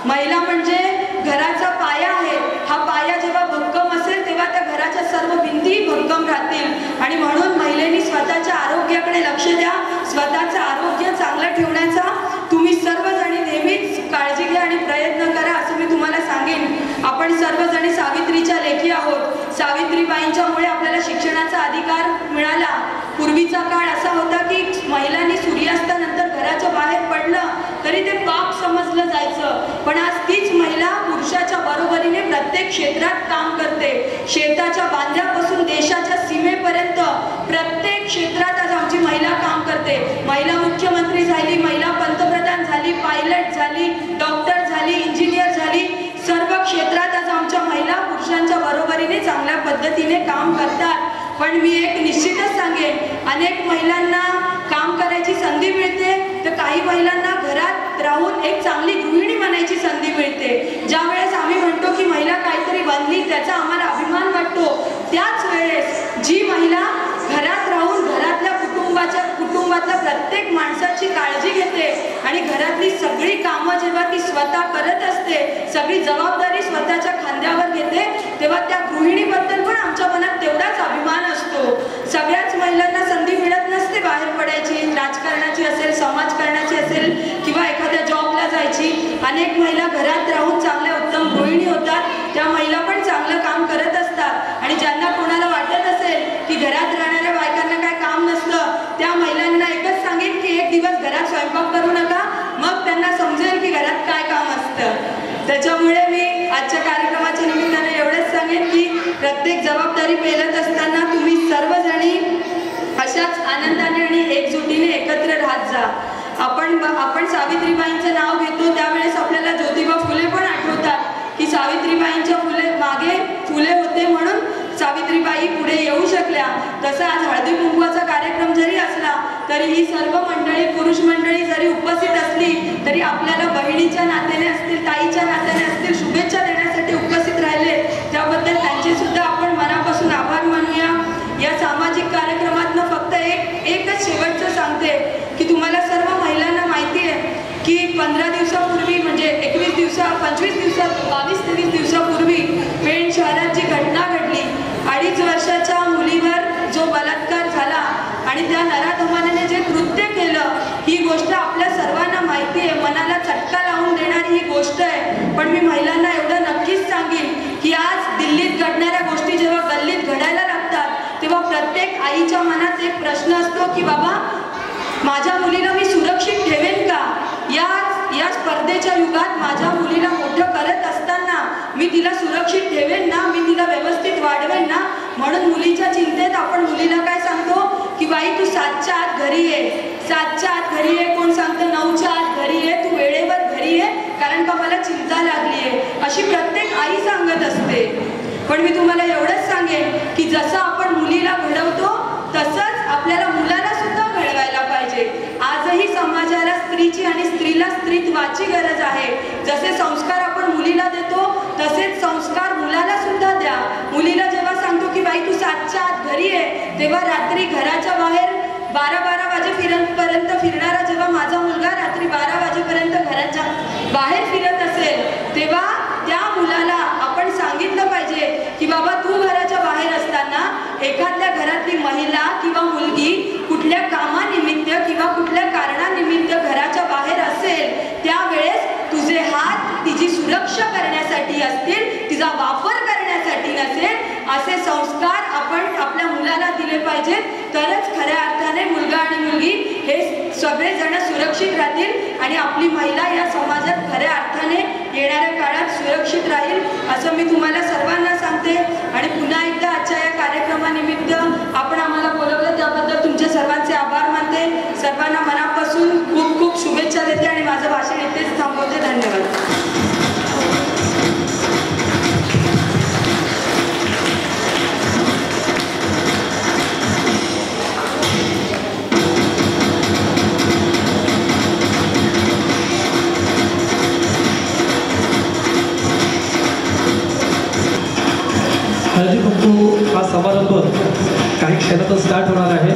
Speaker 7: महिला म्हणजे घराचा पाया आहे. हा पाया जेव्हा भक्कम असेल तेव्हा त्या घराच्या सर्व भिंती भक्कम राहतील आणि म्हणून महिलेनी स्वतःच्या आरोग्याकडे लक्ष द्या. स्वतःचं आरोग्य चांगलं ठेवण्याचा तुम्ही सर्वजणी नेहमीच काळजी घ्या आणि प्रयत्न करा असं मी तुम्हाला सांगेन. आपण सर्वजणी सावित्रीच्या लेखी आहोत. सावित्रीबाईंच्यामुळे आपल्याला शिक्षणाचा अधिकार मिळाला. पूर्वीचा काळ असा होता की महिलांनी सूर्यास्तानंतर घराच्या बाहेर पडलं तरी ते पाप समजलं जायचं, पण आज तीच महिला पुरुषाच्या बरोबरीने प्रत्येक क्षेत्रात काम करते. शेताच्या बांध्यापासून देशाच्या सीमेपर्यंत प्रत्येक क्षेत्रात आज आमची महिला काम करते. महिला मुख्यमंत्री झाली, महिला पंतप्रधान झाली, पायलट झाली, डॉक्टर झाली, इंजिनियर झाली. सर्व क्षेत्रात आज आमच्या महिला पुरुषांच्या बरोबरीने चांगल्या पद्धतीने काम करतात. पण मी एक निश्चितच सांगेन, अनेक महिलांना काम करायची संधी मिळते तर काही महिलांना घरात राहून एक चांगली गृहिणी बनायची संधी मिळते. ज्या वेळेस आम्ही म्हणतो की महिला काहीतरी बनली त्याचा आम्हाला अभिमान वाटतो, त्याच वेळेस जी महिला घरात राहून घरातल्या कुटुंबातल्या प्रत्येक माणसाची काळजी घेते आणि घरातली सगळी कामं जेव्हा ती स्वतः करत असते, सगळी जबाबदारी स्वतःच्या खांद्यावर घेते, तेव्हा त्या गृहिणीबद्दल पण आमच्या मनात तेवढाच अभिमान असतो. सगळ्याच महिलांना संधी मिळत नसते बाहेर पडायची, राजकारणाची असेल, समाजकारणाची असेल किंवा एखाद्या जॉबला जायची. अनेक महिला घरात राहून चांगल्या उत्तम गृहिणी होतात. त्या महिला पण चांगलं काम करत असतात आणि ज्यांना कोणाला वाटत असेल की घरात राहणाऱ्या बायकांना काय काम नसतं, त्या महिलांना एकच सांगेन की एक दिवस घरात स्वयंपाक करू नका, मग त्यांना समजेल की घरात काय काम असतं. त्याच्यामुळे मी आजच्या कार्यक्रमाच्या निमित्ताने एवढंच सांगेन की प्रत्येक जबाबदारी पेलत असताना तुम्ही सर्वजणी अशाच आनंदाने आणि एकजुटीने एकत्र राहत जा. आपण सावित्रीबाईंचं नाव घेतो त्यावेळेस आपल्याला ज्योतिबा फुले पण आठवतात की सावित्रीबाईंच्या मागे फुले होते म्हणून सावित्रीबाई पुढे येऊ शकल्या. तसा आज हळदी कुंकवाचा कार्यक्रम जरी असला तरी ही सर्व मंडळी, पुरुष मंडळी जरी उपस्थित असली तरी आपल्याला बहिणीच्या नात्याने असतील, ताईच्या नात्याने असतील, शुभेच्छा देण्यासाठी उपस्थित राहिले, त्याबद्दल त्यांचे सुद्धा आपण मनापासून आभार मानूया. या सामाजिक कार्यक्रमातनं फक्त एकच शेवटचं सांगते की तुम्हाला सर्व महिलांना माहिती आहे की 15 दिवसापूर्वी म्हणजे 25 दिवसात 22-23 दिवसापूर्वी पेण शहरात जी घटना घडली, 2.5 वर्षाच्या मुलीवर जो बलात्कार झाला आणि त्या नराधमाने जे कृत्य केलं, ही गोष्ट आपल्या सर्वांना माहिती आहे, मनाला चटका लावून देणारी ही गोष्ट आहे. पण मी महिलांना एवढं नक्कीच सांगेन की आज दिल्लीत घडणाऱ्या गोष्टी जेव्हा गल्लीत घडायला लागतात तेव्हा प्रत्येक आईच्या मनात एक प्रश्न असतो की बाबा माझ्या मुलीला मी सुरक्षित ठेवेन का? या स्पर्धेच्या युगात माझ्या मुलीला मोठं करत असताना मी तिला सुरक्षित ठेवेन ना, मी तिला व्यवस्थित वाढवेन ना. म्हणून मुलीच्या चिंतेत आपण मुलीला काय सांगतो की बाई तू 7च्या आत घरी ये, 7च्या आत घरी ये, कोण सांगतं 9च्या आत घरी ये, तू वेळेवर घरी ये कारण का मला चिंता लागली आहे, अशी प्रत्येक आई सांगत असते. पण मी तुम्हाला एवढंच सांगेन की जसं आपण मुलीला घडवतो तसंच आपल्याला मुलाला सुद्धा घडवायला पाहिजे. आजही समाजाला स्त्रीची आणि स्त्रीला स्त्रीत्वाची गरज आहे. जसे संस्कार आपण मुलीला देतो तसेच संस्कार मुलाला सुद्धा द्या. मुलीला जेव्हा सांगतो की बाई तू 7च्या आत घरी आहे, तेव्हा रात्री घराच्या बाहेर 12-12 वाजेपर्यंत फिरणारा जेव्हा माझा मुलगा रात्री 12 वाजेपर्यंत घराच्या बाहेर फिरत असेल तेव्हा त्या मुलाला आपण सांगितलं पाहिजे की बाबा तू घराच्या बाहेर असताना एखाद्या घरातली महिला किंवा मुलगी कुठल्या कामानिमित्त किंवा कुठल्या कारणानिमित्त घराच्या बाहेर असेल त्यावेळेस तुझे हात तिची सुरक्षा करण्यासाठी असतील, तिचा वापर करण्यासाठी नसेल, असे संस्कार आपण आपल्या मुलाला दिले पाहिजेत. तरच खऱ्या अर्थाने मुलगा आणि मुलगी हे सगळेजण सुरक्षित राहतील आणि आपली महिला या समाजात खऱ्या अर्थाने येणाऱ्या काळात सुरक्षित राहील, असं मी तुम्हाला सर्वांना सांगते. आणि पुन्हा एकदा आजच्या या कार्यक्रमानिमित्त आपण आम्हाला बोलवलं त्याबद्दल तुमच्या सर्वांचे आभार मानते. सर्वांना मनापासून खूप खूप शुभेच्छा देते आणि माझं भाषण इथेच थांबवते. धन्यवाद.
Speaker 1: हळदी कुंकू हा समारंभ काही क्षणातच स्टार्ट होणार आहे.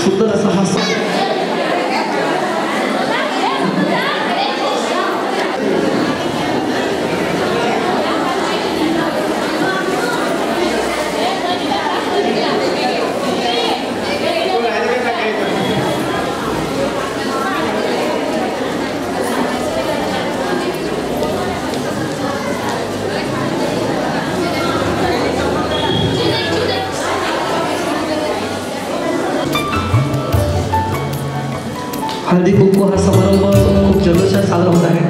Speaker 1: सुंदर असा हा हळदी कुंकू हा समारंभ खूप जल्लोषात साजरा होत आहे.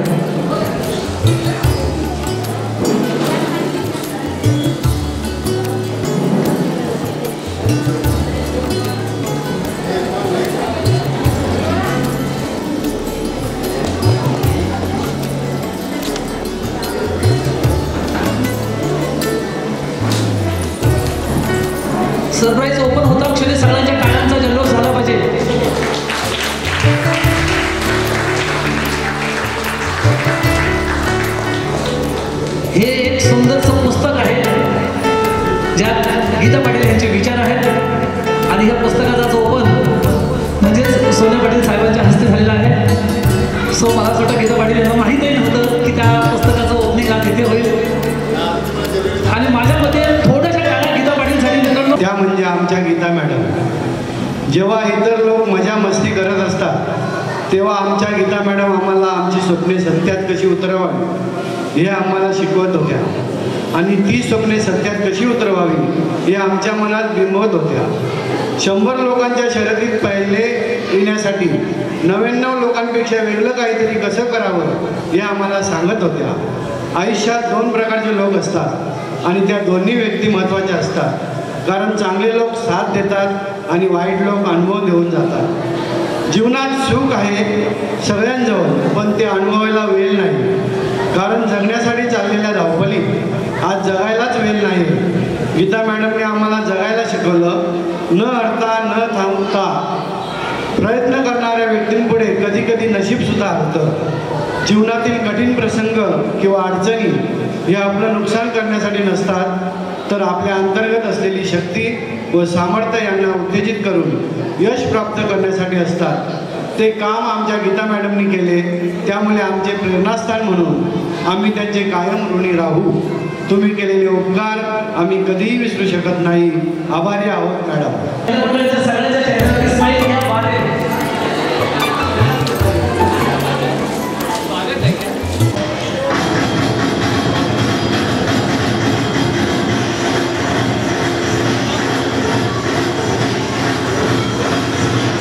Speaker 1: सरप्राईज ओपन होता क्षणी सगळ्यांच्या टाळ्यांचा जल्लोष झाला पाहिजे. हे एक सुंदरसं पुस्तक आहे ज्यात गीता पाटील यांचे विचार आहेत आणि आणि या पुस्तकाचा जो ओपन म्हणजेच सोन्या पाटील साहेबांच्या हस्ते झालेला आहे. सो मला असं वाटतं गीता पाटील यांना माहीतही नव्हतं की त्या पुस्तकाचं ओपनिंग आज इथे होईल. आणि माझ्या मते थोड्याशा टाळ्या गीता पाटीलसाठी मित्रांनो.
Speaker 6: त्या म्हणजे आमच्या गीता मॅडम. जेव्हा इतर लोक मजा मस्ती करत असतात तेव्हा आमच्या गीता मॅडम आम्हाला आमची स्वप्ने सत्यात कशी उतरवावी हे आम्हाला शिकवत होत्या. आणि ती स्वप्ने सत्यात कशी उतरवावी हे आमच्या मनात बिंबवत होत्या. 100 लोकांच्या शर्यतीत पहिले येण्यासाठी 99 लोकांपेक्षा वेगळं काहीतरी कसं करावं हे आम्हाला सांगत होत्या. आयुष्यात 2 प्रकारचे लोक असतात आणि त्या दोन्ही व्यक्ती महत्त्वाच्या असतात. कारण चांगले लोक साथ देतात आणि वाईट लोक अनुभव देऊन जातात. जीवनात सुख आहे सगळ्यांजवळ, पण ते अनुभवायला वेळ नाही. कारण जगण्यासाठी चाललेल्या धावपळीत आज जगायलाच वेळ नाही. गीता मॅडमने आम्हाला जगायला शिकवलं. न अडता न थांबता प्रयत्न करणाऱ्या व्यक्तींपुढे कधी कधी नशीबसुद्धा हरतं. जीवनातील कठीण प्रसंग किंवा अडचणी हे आपलं नुकसान करण्यासाठी नसतात, तर आपल्या अंतर्गत असलेली शक्ती व सामर्थ्य यांना उत्तेजित करून यश प्राप्त करण्यासाठी असतात. ते काम आमच्या गीता मॅडमनी केले, त्यामुळे आमचे प्रेरणास्थान म्हणून आम्ही त्यांचे कायम ऋणी राहू. तुम्ही केलेले उपकार आम्ही कधीही विसरू शकत नाही. आभारी आहोत मॅडम.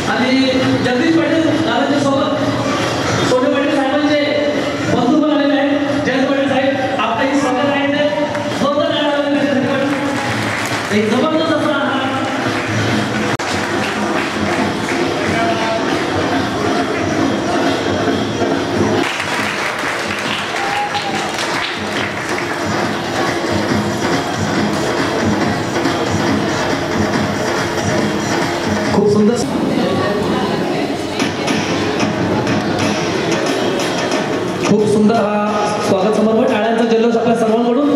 Speaker 1: आणि जगदीश पाटील दादाच्या सोबत सोने पाटील साहेबांचे बंधू पण आलेले आहेत. जयंत पाटील साहेब आपल्याही स्वागत आहे. एक जबरदस्त असा खूप सुंदर खूप सुंदर हा स्वागत समारंभ. टाळ्यांचा जल्लोष आपल्या सर्वांकडून.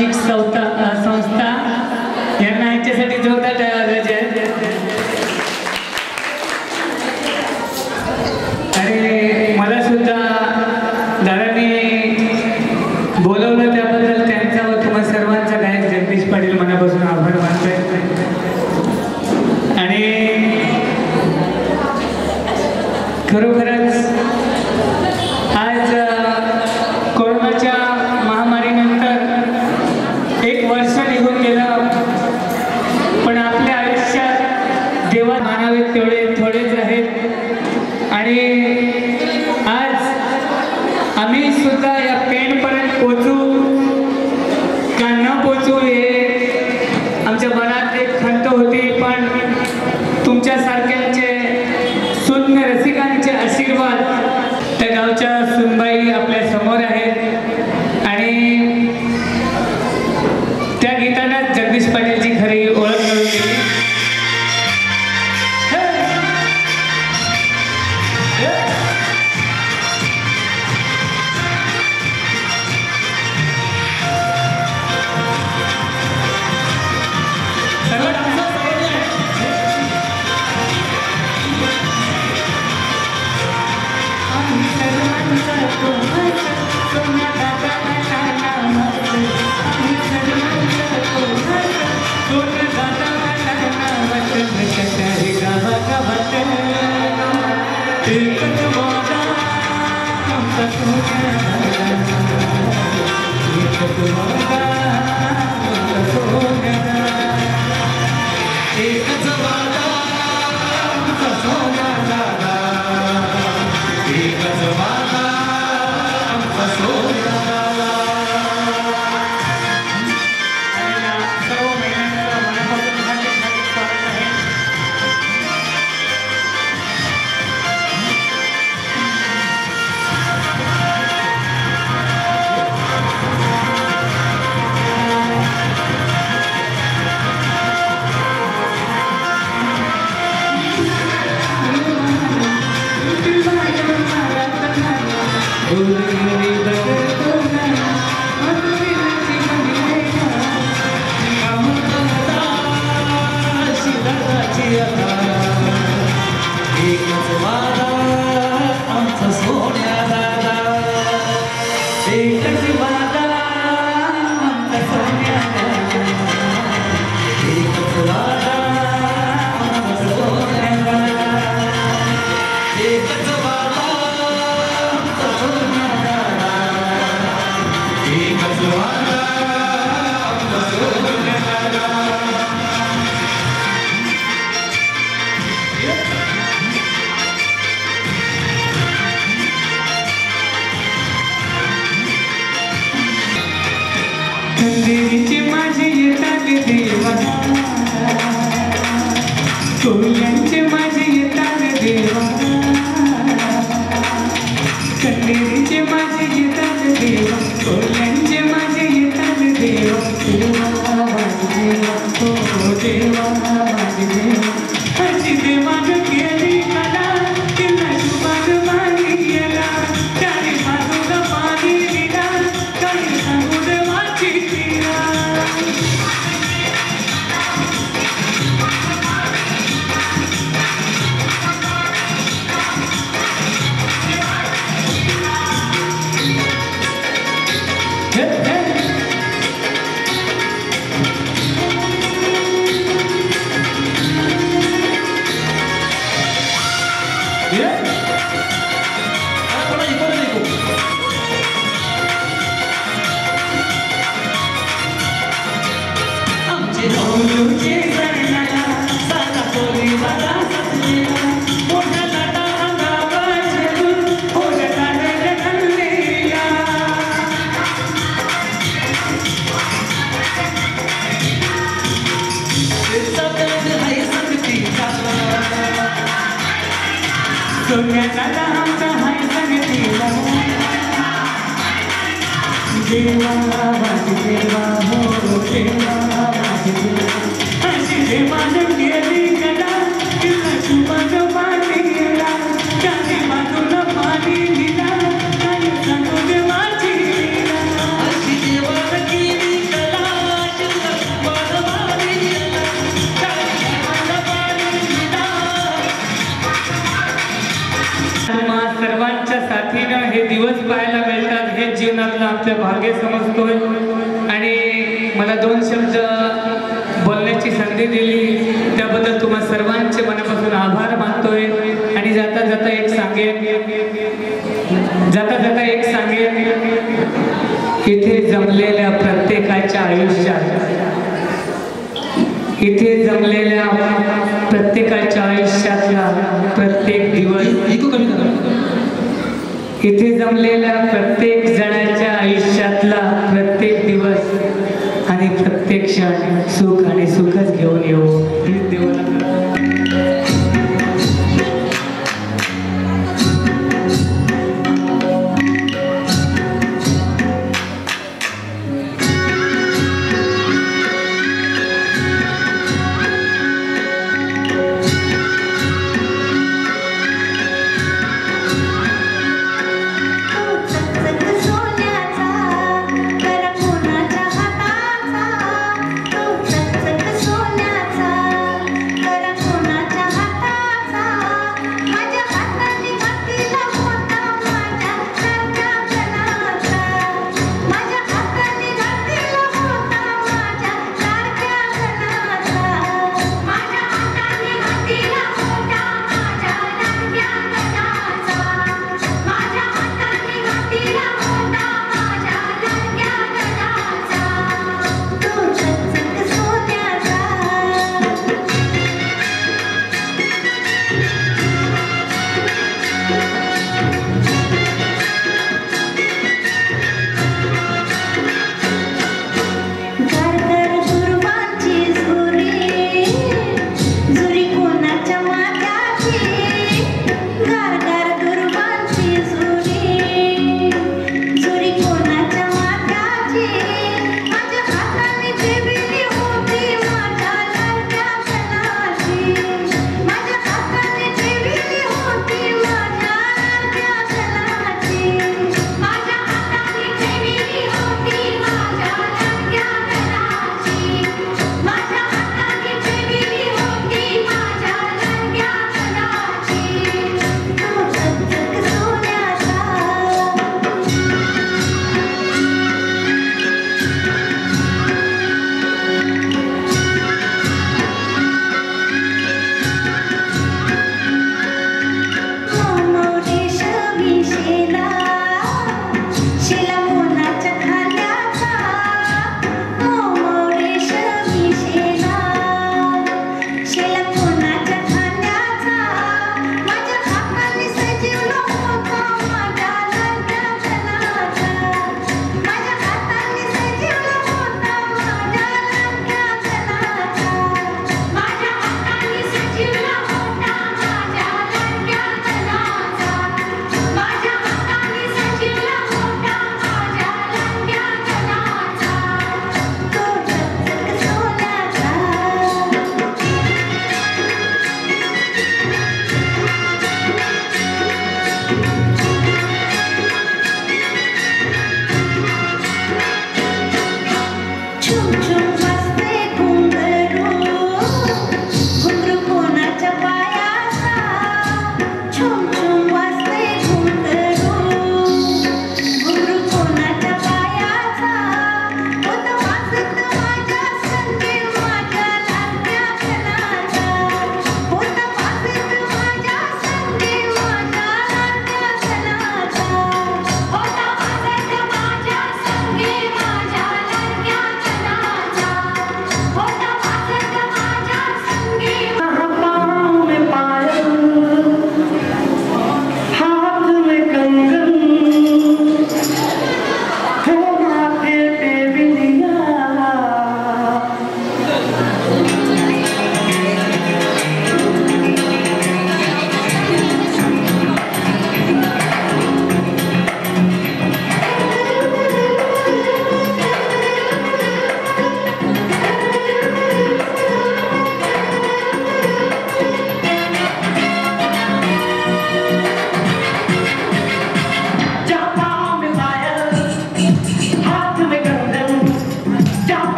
Speaker 8: सामाजिक संस्था यांना यांच्यासाठी जोरदार टाळ्या वाजवायच्या आहेत. आणि मला सुद्धा दादांनी बोलवलं त्याबद्दल त्यांचा व तुम्हा सर्वांचा गायक जगदीश पाटील मनापासून आभार मानतोय. आणि खरोखरच आज कोरोनाच्या महामारीनंतर एक वर्ष निघून गेलं, पण आपल्या आयुष्यात देवा मानावे तेवढे थोडेच आहेत. आणि आज आम्ही सुद्धा या पेनपर्यंत पोचू का न पोचू हे आमच्या मनात एक खंत होती, पण तुमच्यासारख्यांचे शून्य रसिकांचे आशीर्वाद त्या गावच्या सुनबाई आपल्या समोर आहेत. आणि त्या गीतानं जगदीश पाटीलची खरी ओळख करून दिली. कोल्यांचे माझे येतात देवा, कंदेरीचे माझे येतात देवा, कोल्यांचे माझे येतात देवा. देवा माझे देवा, हो देवा माझे देवा. अशी देवानं केली कला, तिला शुभान मानी गेला. त्याने माझं पाणी दिला, काही सांगू देवाची तिला. देवा माझे देवा, हो देवा माझे देवा. अशी देवानं केली कला, तिला शुभानं पाणी गेला. त्याने बाजूला पाणी दिला, काही सांगू देवाची लीला. अशी देवानं केली कला, तुम्हा सर्वांच्या साथीनं हे दिवस पाहायला मिळतात हे जीवनातलं आमचं भाग्य समजतोय आणि मला 2 शब्द बोलण्याची संधी दिली त्याबद्दल तुम्हा सर्वांचे मनापासून आभार मानतोय आणि जाता जाता एक सांगेन इथे जमलेल्या प्रत्येकाच्या आयुष्यातला प्रत्येक दिवस इथे जमलेल्या प्रत्येक जणाच्या आयुष्यातला प्रत्येक दिवस आणि प्रत्येक क्षण सुख आणि सुखच घेऊन येऊ हीच देवाला
Speaker 9: सोन्याचा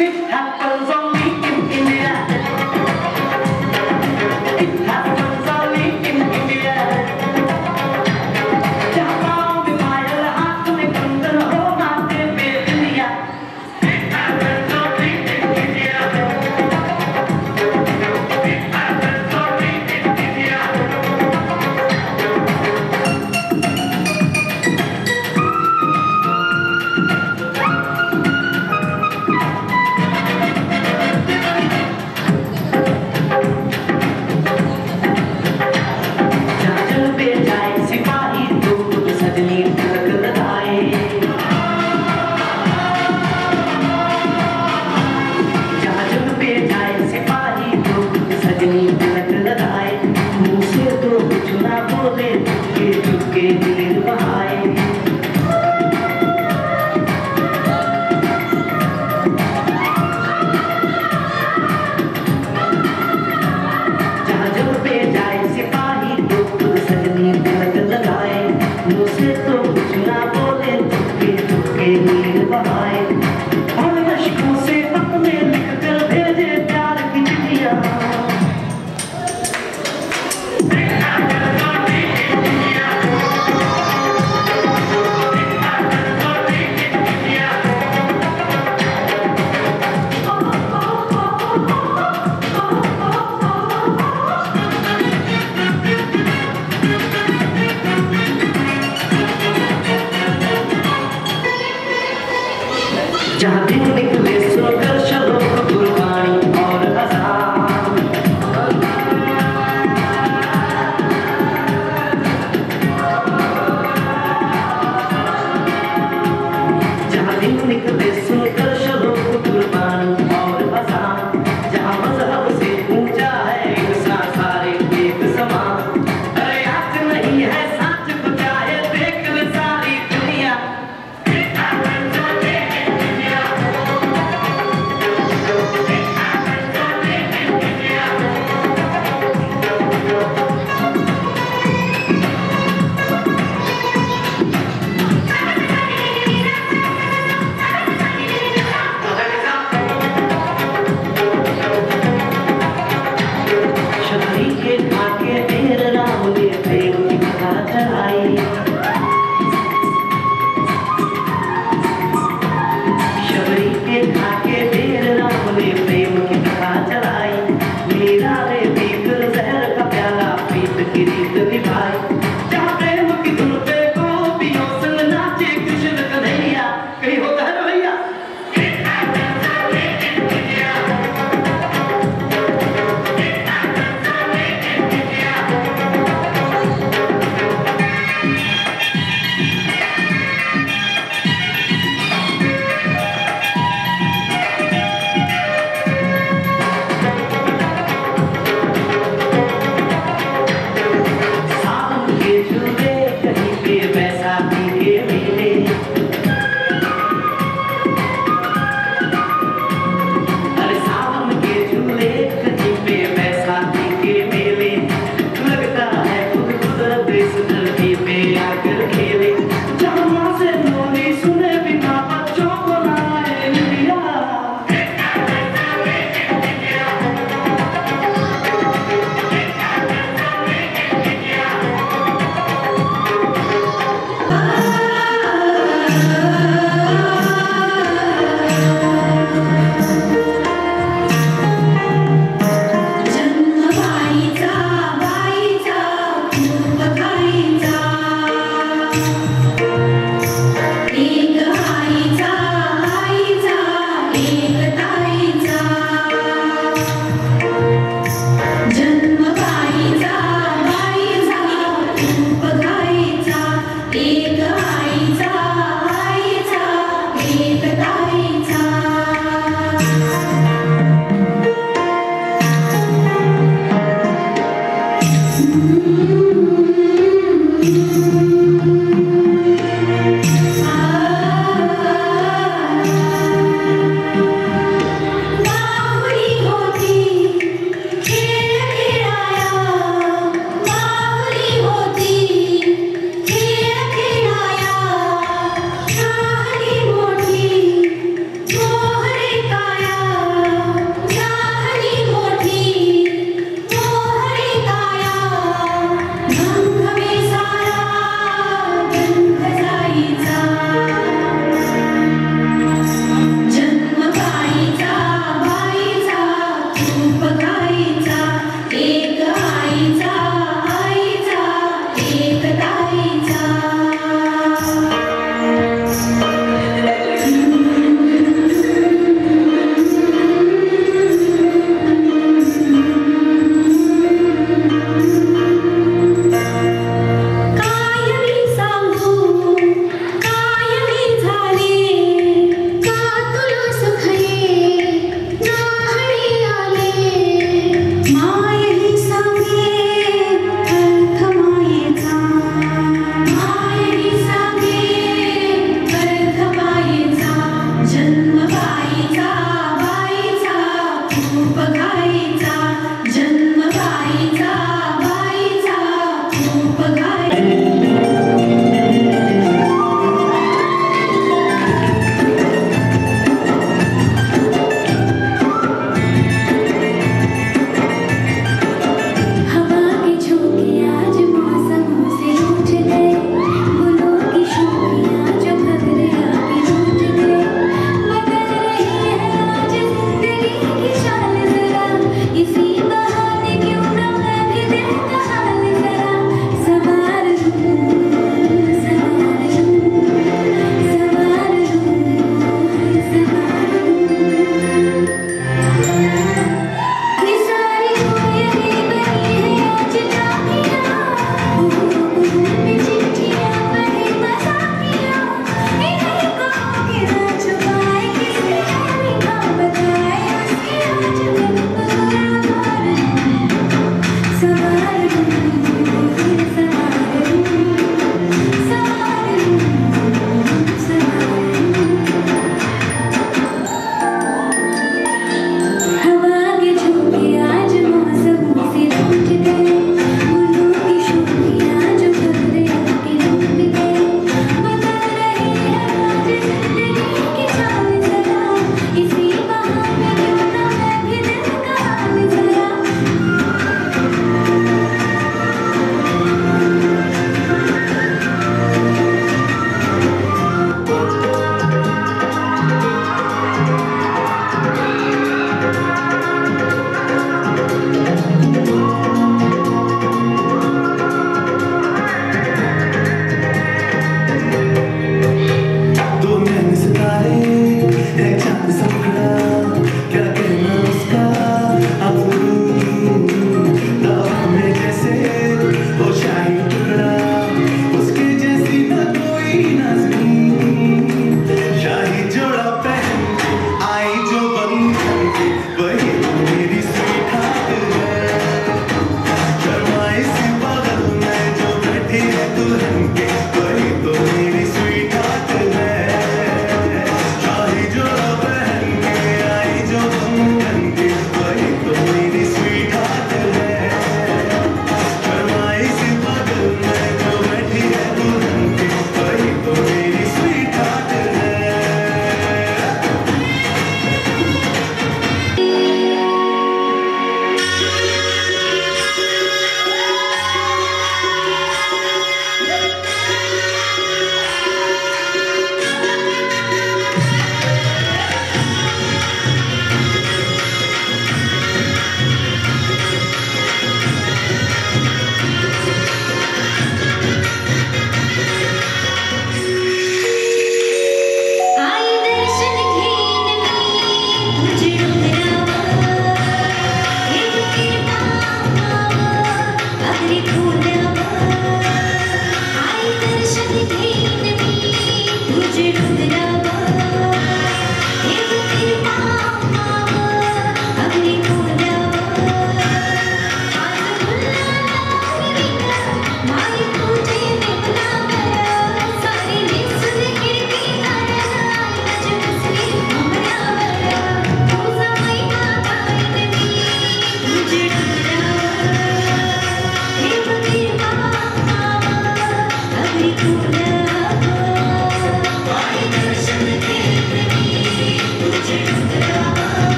Speaker 8: It happens only in India. It happens only in India. जहाँ पाँव में पायल हाथ में कंगन हो माथे पे बिंदिया. It happens only in India. It happens only in India. जहाँ पे जाए सिपाही तो सजनी तिलक लगाए. जहाँ पे जाए सिपाही तो सजनी तिलक लगाए. मुँह से तो कुछ ना बोले, चुपके चुपके नीर बहाए. जहाँ पे जाए सिपाही तो सजनी तिलक लगाए. मुँह से तो कुछ ना बोले, चुपके चुपके नीर बहाए. और अश्कों से अपने लिख कर भेजे प्यार की चिट्ठियाँ. जहाँ दिन निकले सुनकर शलोक गुरबानी और अज़ान. जहाँ दिन निकले सुनकर शलोक गुरबानी और अज़ान. जहाँ मज़हब से ऊंचा है इंसान सारे एक समान. अरे आज नहीं है साथ को चाहे देख ले सारी दुनिया. It happens only in India.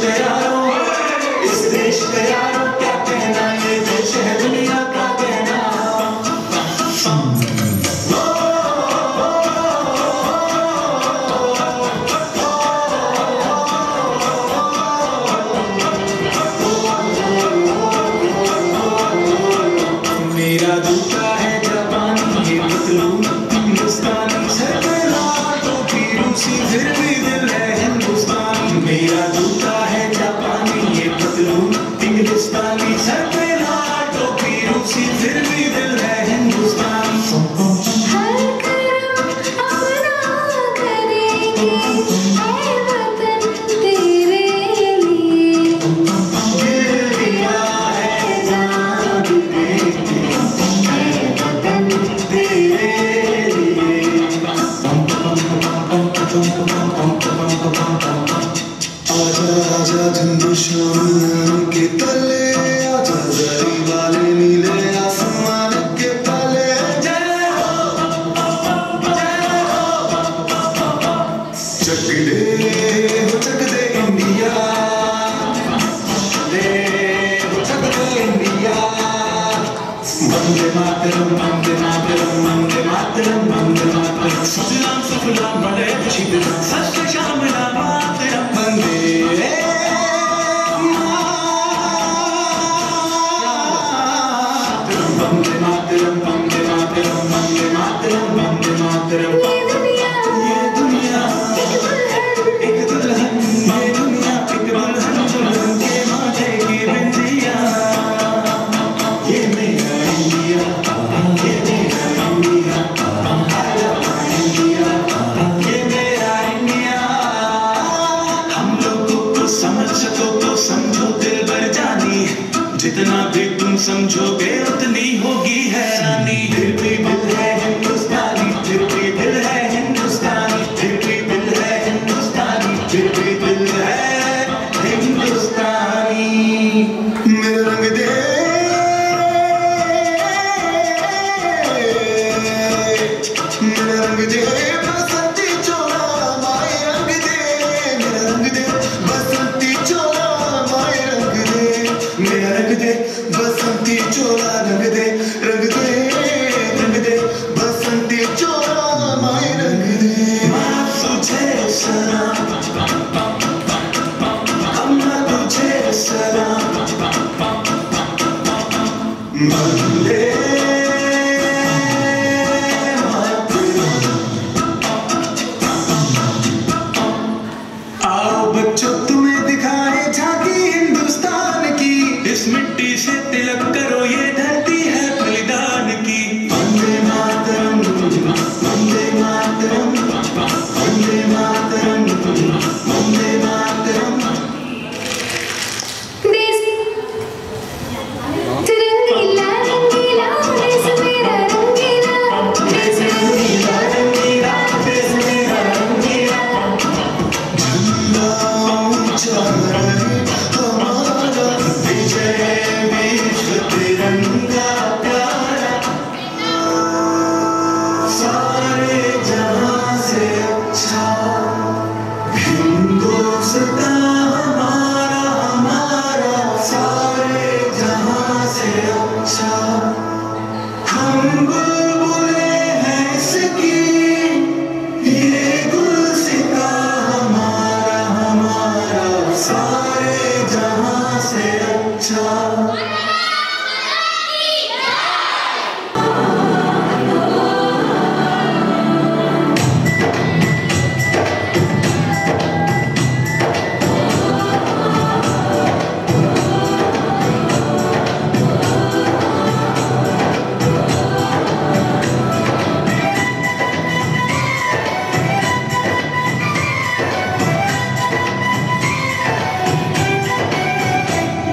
Speaker 8: के यारों, इस देश के यारों क्या कहना, ये देश है दुनिया का कहना। मेरा जूता है जापानी, ये पतलून हिंदुस्तानी, सर पे लाल टोपी रूसी, फिर भी दिल है हिंदुस्तानी। मेरा जूता है जापानी, ये पतलून हिंदुस्तानी, सर पे लाल टोपी रूसी, फिर भी दिल है हिंदुस्तानी।
Speaker 9: हर कर्म अपना करेंगे, ऐ वतन तेरे लिए।
Speaker 8: गिर दिया है जान देते, ऐ वतन तेरे लिए। आजा आजा झंडू शाम के तले, आजा जरी वाले नीले आसमान के तले। जय हो चक दे इंडिया, दे हो चक दे इंडिया। वंदे मातरम वंदे मातरम वंदे मातरम वंदे मातरम। सुजलाम सुफलाम बड़े शीतलाम सस्य श्यामलाम मातरम। वंदे वंदे मातरम वंदे मातरम वंदे मातरम वंदे मातरम। ये दुनिया एक दुल्हन, ये दुनिया एक दुल्हन, दुल्हन के माथे की बिंदिया। ये मेरा इंडिया, ये मेरा India, I love my India, ये मेरा इंडिया। हम लोगों को समझ सको तो समझो दिल भर जानी, जितना भी तुम समझोगे उतनी होगी हैरानी। फिर भी दिल है हिंदुस्तानी, फिर भी दिल है हिंदुस्तानी, फिर भी दिल है हिंदुस्तानी, फिर भी दिल है हिंदुस्तानी। मेरा रंग दे, मेरा रंग दे बसंती चोला, माए रंग दे। मेरा रंग दे बसंती चोला, माए रंग दे। मेरा रंग दे बसंती चोला, रंग दे रंग दे रंग दे बसंती चोला, माए रंग दे। मैं तुझे सलाम, अम्मा तुझे सलाम। वंदे आओ बच्चों तुम्हें दिखाए झांकी हिंदुस्तान की, इस मिट्टी से तिलक करो ये धरती है बलिदान की। वंदे मातरम वंदे मातरम वंदे मातरम वंदे मातरम।
Speaker 9: देश तिरंगीला रंगीला, देश मेरा रंगीला, देश
Speaker 8: रंगीला रंगीला, देश मेरा रंगीला। झंडा ऊंचा रहे हमारा, विजय विश्व तिरंगा प्यारा। सारे जहां से अच्छा हिंदुस्तान हमारा, हमारा सारे जहां से अच्छा। हम बुलबुले हैं इसकी, ये गुलसिता हमारा, हमारा सारे जहां से अच्छा।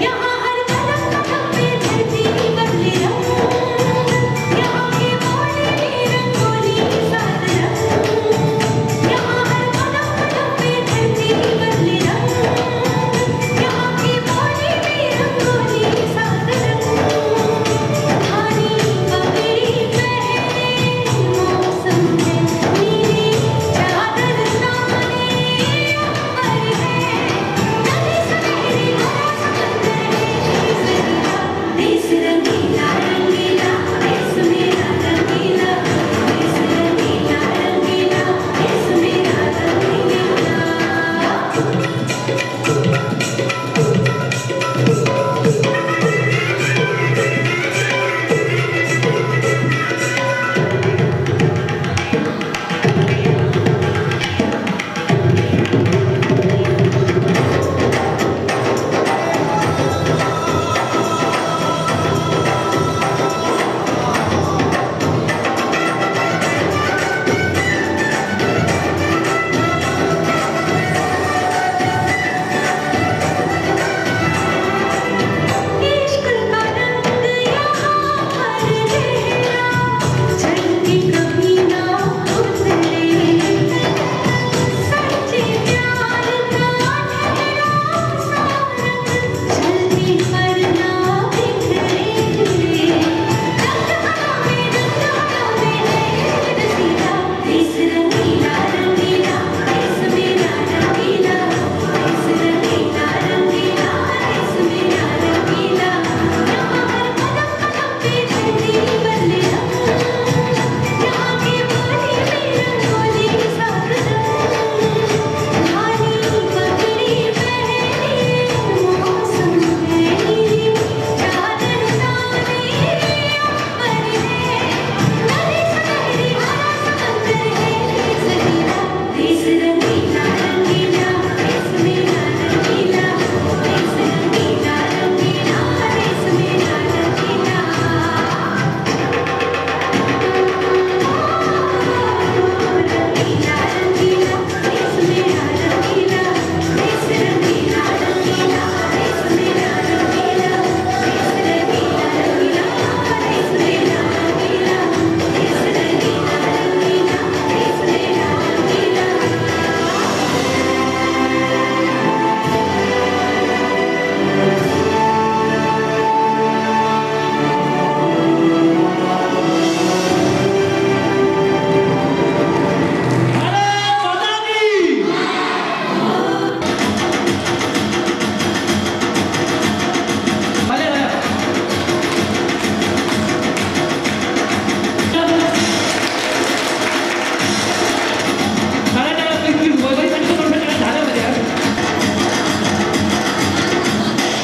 Speaker 9: यहाँ हर कदम कदम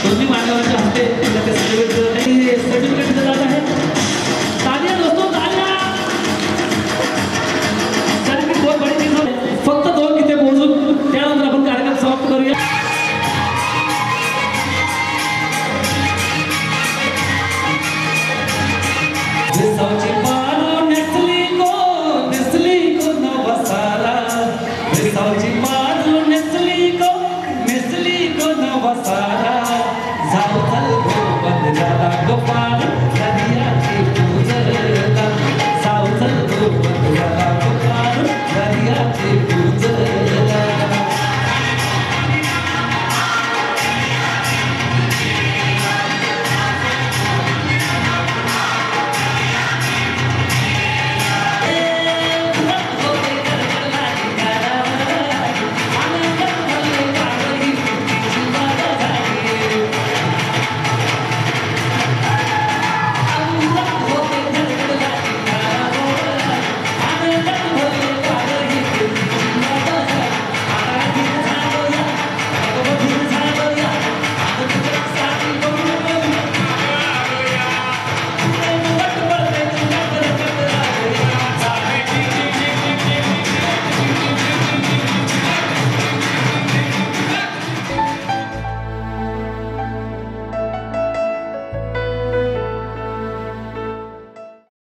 Speaker 1: दोन्ही मान्यवरांच्या हस्ते तिला ते सर्टिफिकेट दिलं जात आहे. तालिया दोस्तों, तालिया. सर्टिफिकेट बहुत बड़ी चीज आहे. फक्त 2 गीते मोजून त्यानंतर आपण कार्यक्रम समाप्त करूया. सावची पारू नेसली को नवसाला. सावची पारू नेसली को नवसाला. झालं बंद झाला गोपाल.